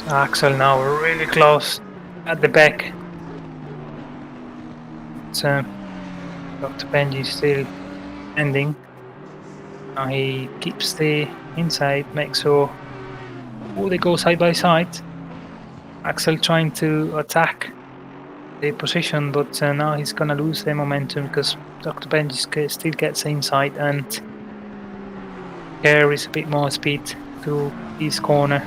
Axel now really close at the back. Dr. Benji is still ending. Now he keeps the inside, makes sure they go side by side. Axel trying to attack the position, but now he's gonna lose the momentum because Dr. Benji still gets the inside and carries a bit more speed through this corner.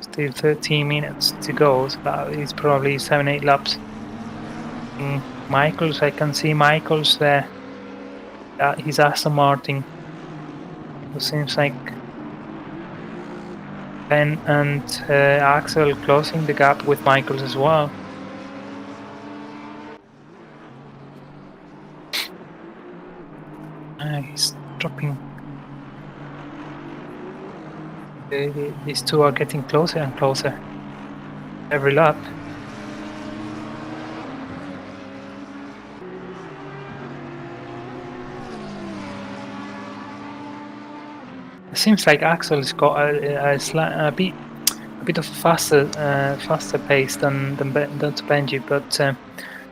Still 13 minutes to go, so it's probably 7-8 laps. Michaels, I can see Michaels there. He's Aston Martin. It seems like Ben and Axel closing the gap with Michaels as well. He's dropping. These two are getting closer and closer every lap. It seems like Axel's got a bit of a faster pace than Benji, but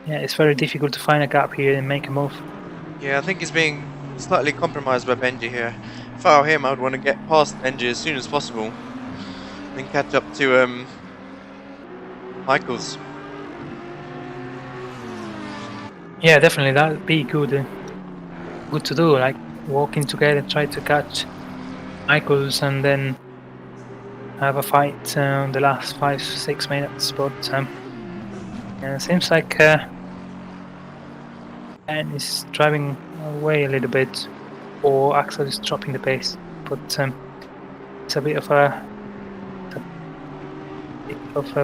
yeah, it's very difficult to find a gap here and make a move. Yeah, I think he's being slightly compromised by Benji here. If I were him, I would want to get past Benji as soon as possible, then catch up to Michaels. Yeah, definitely that'd be good to do. Like walking together, try to catch Michaels and then have a fight in the last 5-6 minutes. But yeah, it seems like Ben is driving away a little bit, or Axel is dropping the pace. But it's a bit of a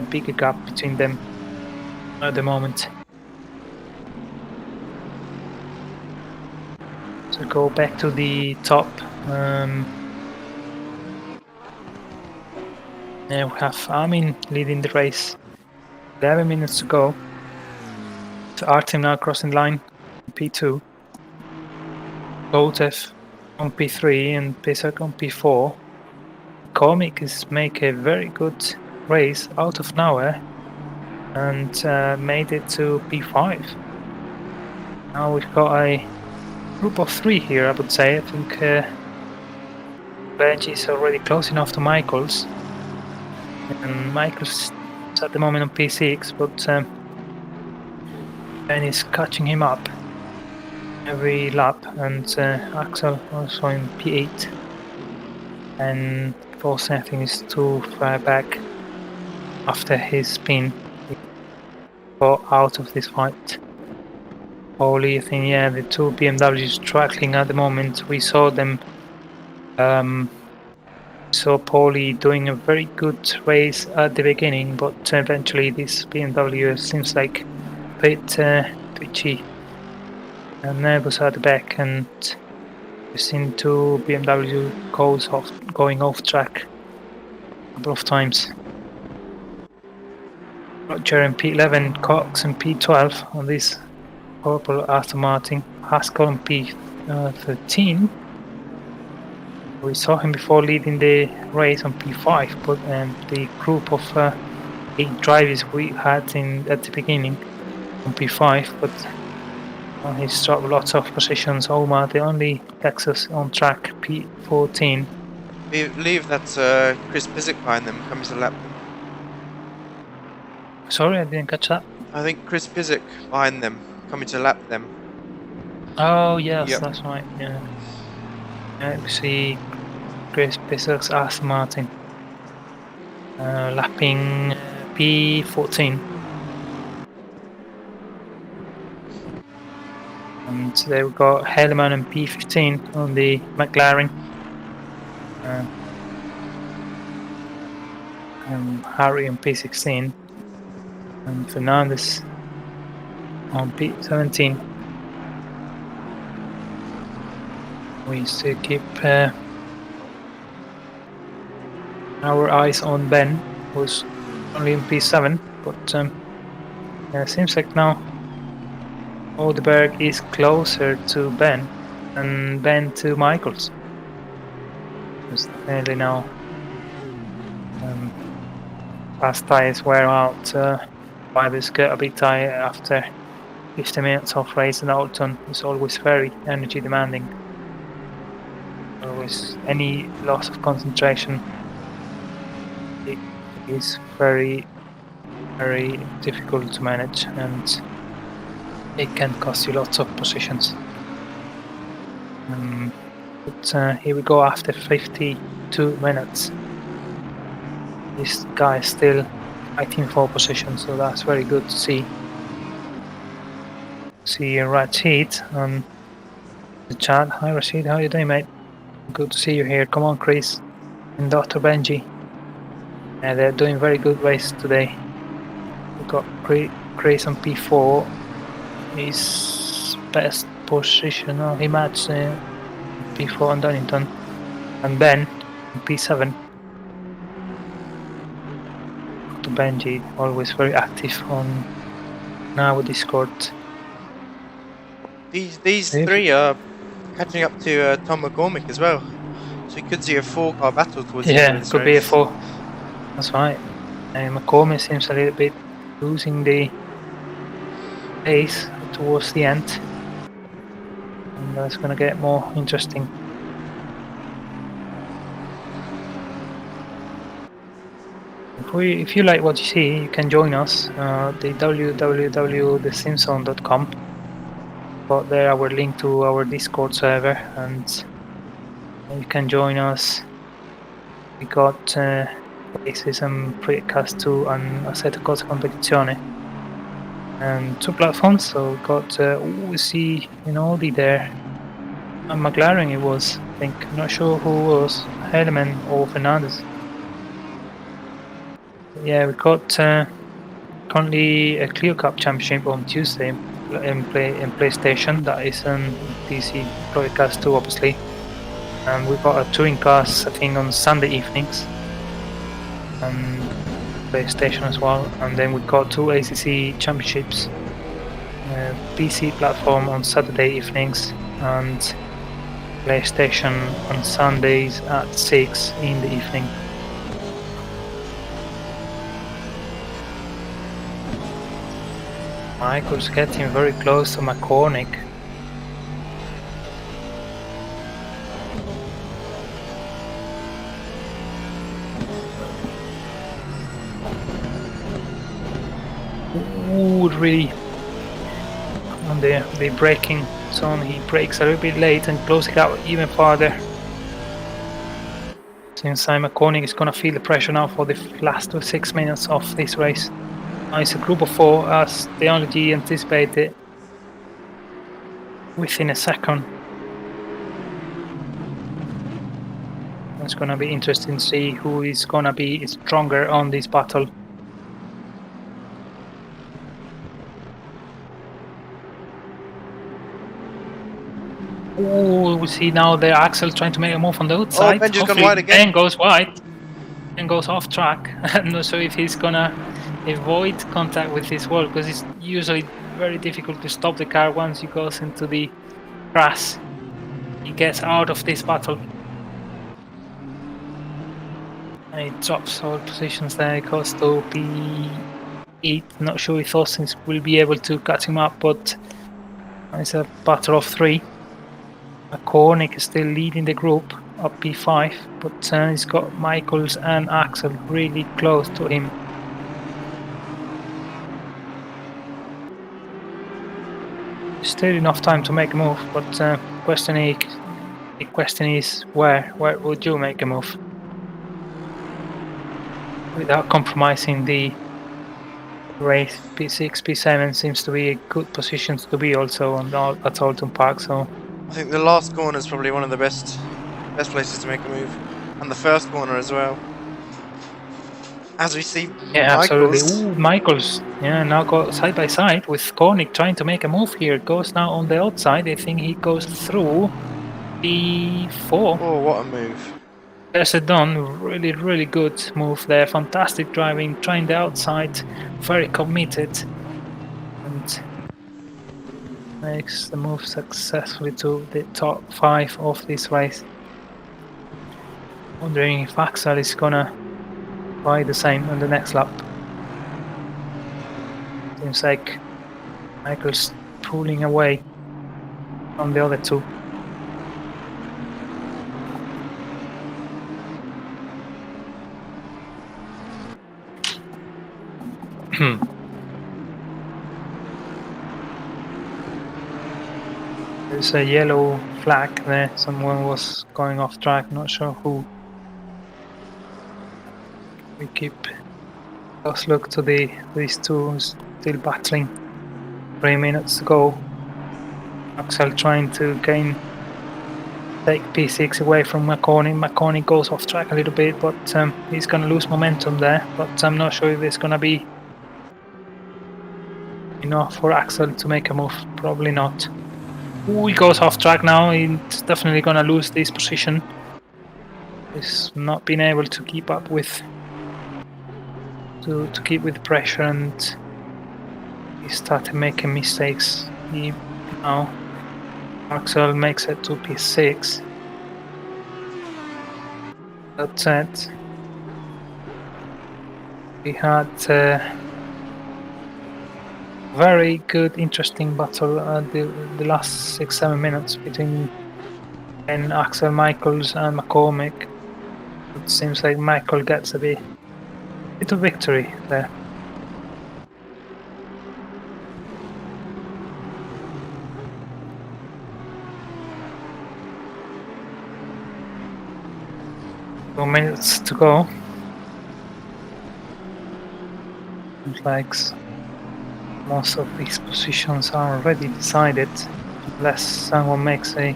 bigger gap between them at the moment. So go back to the top. Now we have Armin leading the race. 11 minutes to go. So Artem now crossing the line, P2. Gotev on P3 and Pisak on P4. Comic is make a very good race out of nowhere and made it to P5. Now we've got a group of 3 here, I would say. I think Benji is already close enough to Michaels. And Michael's at the moment on P6, but Ben is catching him up every lap, and Axel also in P8. And Fosse, I think, is too far back after his spin. He got out of this fight. Holy, I think, yeah, the two BMWs struggling at the moment. We saw them. Saw Paulie doing a very good race at the beginning, but eventually this BMW seems like a bit twitchy and nervous at the back, and we've seen two BMW going off track a couple of times. Roger in P11, Cox in P12 on this purple Aston Martin, Haskell in P13. We saw him before leading the race on P5, but the group of 8 drivers we had at the beginning on P5, but he's dropped lots of positions. Omar, the only Texas on track, P14. I believe that's Chris Pizik behind them, coming to lap. Sorry, I didn't catch that. I think Chris Pizik behind them, coming to lap them. Oh, yes, Yep. that's right, yeah. We see Chris Pisser's Aston Martin lapping P14. And there we got Hellman and P15 on the McLaren. Harry on P16. And Fernandez on P17. We still keep our eyes on Ben, who's only in P7, but it seems like now Odeberg is closer to Ben and Ben to Michaels. It's definitely now fast tyres wear out. Drivers get a bit tired after 50 minutes of race, and Oulton is always very energy demanding. Always any loss of concentration is very, very difficult to manage, and it can cost you lots of positions. But here we go after 52 minutes. This guy is still fighting for position, so that's very good to see. See Rashid on the chat. Hi Rashid, how you doing, mate? Good to see you here. Come on, Chris and Dr. Benji. They're doing very good race today. We've got Chris on P4. His best position. Oh, he matched P4 on Donington. And Ben on P7. Dr. Benji, always very active on now Discord. These three are catching up to Tom McCormick as well. So we could see a 4-car battle towards the end of this could race. Be a 4. That's right. McCormick seems a little bit losing the pace towards the end. And that's going to get more interesting. If you like what you see, you can join us the www.thesimzone.com. But there our link to our Discord server, and you can join us. We got races and precast to an Assetto Corsa Competizione, and 2 platforms. So we got we see Audi there, and McLaren it was. I think not sure who was Hellman or Fernandez. Yeah, we got currently a Clio Cup Championship on Tuesday in PlayStation. That is on PC broadcast too, obviously. And we got a touring cars, I think, on Sunday evenings, and PlayStation as well. And then we got 2 ACC championships, PC platform on Saturday evenings, and PlayStation on Sundays at 6 in the evening. Michael's getting very close to McCormick. Ooh, really on the braking zone. He brakes a little bit late and closing out even farther. Since McCormick is going to feel the pressure now for the last 6 minutes of this race. It's a group of 4 as the only anticipated within a second. It's going to be interesting to see who is going to be stronger on this battle. Oh, we see now the Axel trying to make a move on the outside. Oh, Benji's gone wide again. Ben goes wide and goes off track. I'm not sure if he's going to avoid contact with this wall, because it's usually very difficult to stop the car once he goes into the grass. He gets out of this battle and he drops all positions there. He goes to P8. Not sure if Austin will be able to catch him up, but it's a battle of 3. McCormick is still leading the group up P5, but he's got Michaels and Axel really close to him. still enough time to make a move, but the question is where would you make a move without compromising the race? P6, P7 seems to be a good position to be also at Oulton Park. So I think the last corner is probably one of the best places to make a move, and the first corner as well. As we see, yeah, Michaels. absolutely. Ooh, Michaels, yeah, now go side by side with Kornick trying to make a move here. Goes now on the outside. I think he goes through P4. Oh, what a move! There's a done. Really good move there. Fantastic driving, trying the outside, very committed, and makes the move successfully to the top 5 of this race. Wondering if Axel is gonna try the same on the next lap. Seems like Michael's pulling away from the other two. There's a yellow flag there. Someone was going off track, not sure who. We keep a close look to these two still battling. 3 minutes to go. Axel trying to take P6 away from McCorney. McCorney goes off track a little bit, but he's going to lose momentum there. But I'm not sure if it's going to be enough for Axel to make a move. Probably not. Ooh, he goes off track now. He's definitely going to lose this position. He's not been able to keep up with to keep with pressure, and he started making mistakes. Now Axel makes it to P6. That said, we had very good, interesting battle the last 6-7 minutes between Axel, Michaels, and McCormick. It seems like Michael gets a bit of victory there. Two minutes to go. Looks like most of these positions are already decided, unless someone makes a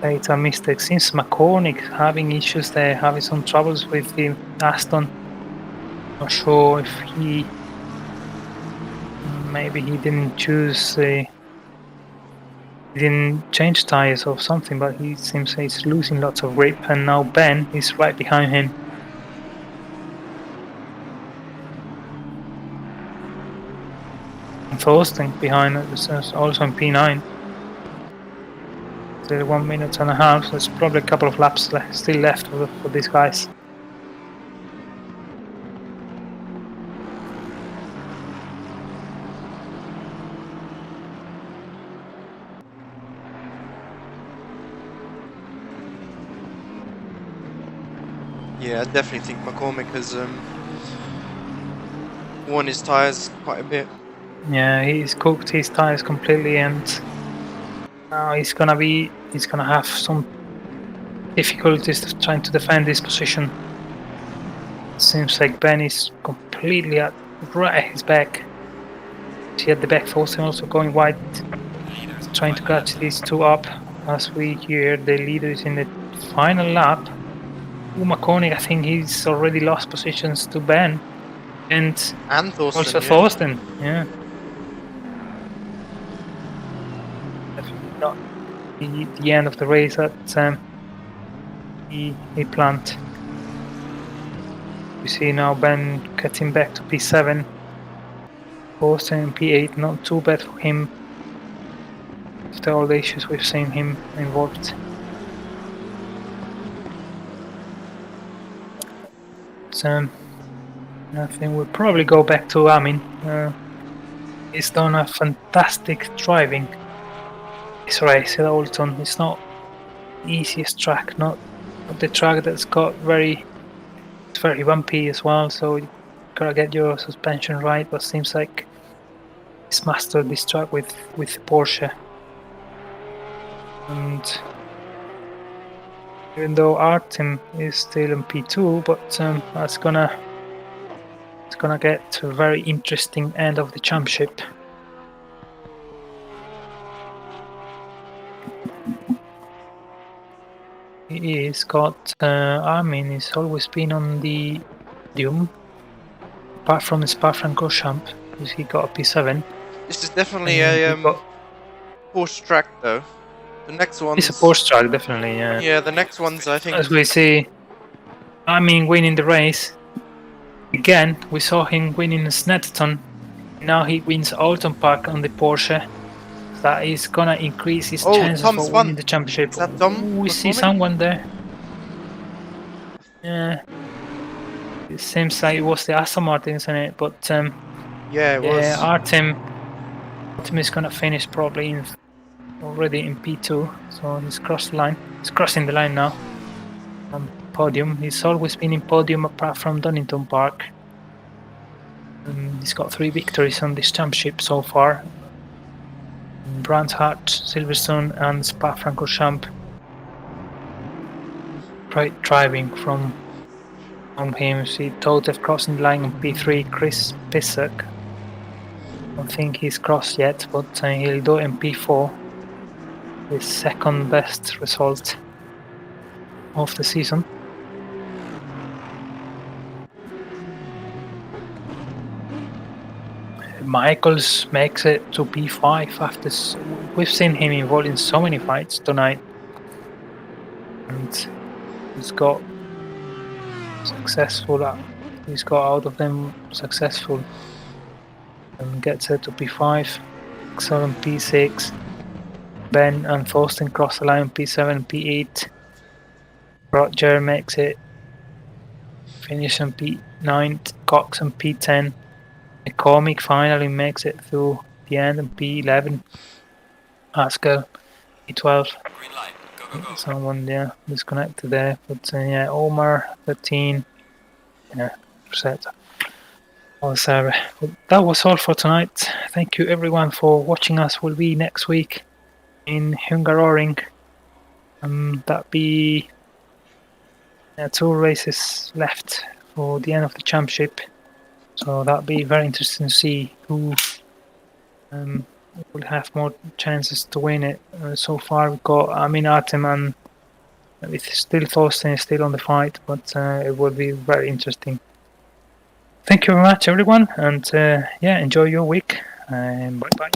data mistake. Seems McCormick having issues there, having some troubles with the Aston. Not sure if maybe he didn't choose he didn't change tires or something, but he seems he's losing lots of grip, and now Ben is right behind him. And Thorsten behind us, also in P9. Still 1 minute and a half, so there's probably a couple of laps still left for these guys. Yeah, I definitely think McCormick has worn his tyres quite a bit. Yeah, he's cooked his tyres completely, and now he's gonna have some difficulties trying to defend his position. Seems like Ben is completely right at his back. He had the back force and also going wide, trying to catch these two up. As we hear, the leader is in the final lap. McCormick, I think he's already lost positions to Ben and Thorsten, also Thorsten. Yeah, definitely not the end of the race that he planned. We see now Ben getting back to P7. Thorsten in P8, not too bad for him after all the issues we've seen him involved. I think we'll probably go back to Amin. He's done a fantastic driving this race at Oulton. It's not the easiest track, not the track that's got it's very bumpy as well, so you gotta get your suspension right, but seems like he's mastered this track with Porsche. And even though Artem is still in P2, but it's gonna get a very interesting end of the championship. He's got Armin. He's always been on the podium, apart from the Spa-Francorchamps, because he got a P7. This is definitely a Porsche track, though. The next one's... It's a Porsche track, definitely. Yeah, the next ones, I think... As we see, Armin winning the race. Again, we saw him winning the Snetterton. Now he wins Oulton Park on the Porsche. That is gonna increase his chances Tom's for winning the championship. Is that Tom? We see someone there. Yeah. It seems like it was the Aston Martin, isn't it? But yeah, it was. Artem is gonna finish probably already in P2, so he's crossed the line. He's crossing the line now on podium. He's always been in podium apart from Donington Park. He's got 3 victories on this championship so far. Brands Hatch, Silverstone and Spa-Francorchamps. Great driving from him. See Totev crossing the line on P3, Chris Pissack. I don't think he's crossed yet, but he'll do it in P4. His second best result of the season. Michaels makes it to P5 after we've seen him involved in so many fights tonight, and he's got successful. He's got out of them successful, and gets it to P5. Excellent P6. Ben and Thorsten cross the line on P7, P8. Roger makes it. Finish on P9. Cox on P10. McCormick finally makes it through the end on P11. Haskell, P12. Green light. Go, go, go. Someone disconnected there, but Omar 13. Set. Well, that was all for tonight. Thank you everyone for watching us. We'll be next week in Hungaroring. That'll be 2 races left for the end of the championship. So that'll be very interesting to see who will have more chances to win it. So far we've got Artem, and it's still Thorsten is still on the fight, but it will be very interesting. Thank you very much everyone, and enjoy your week, and bye bye.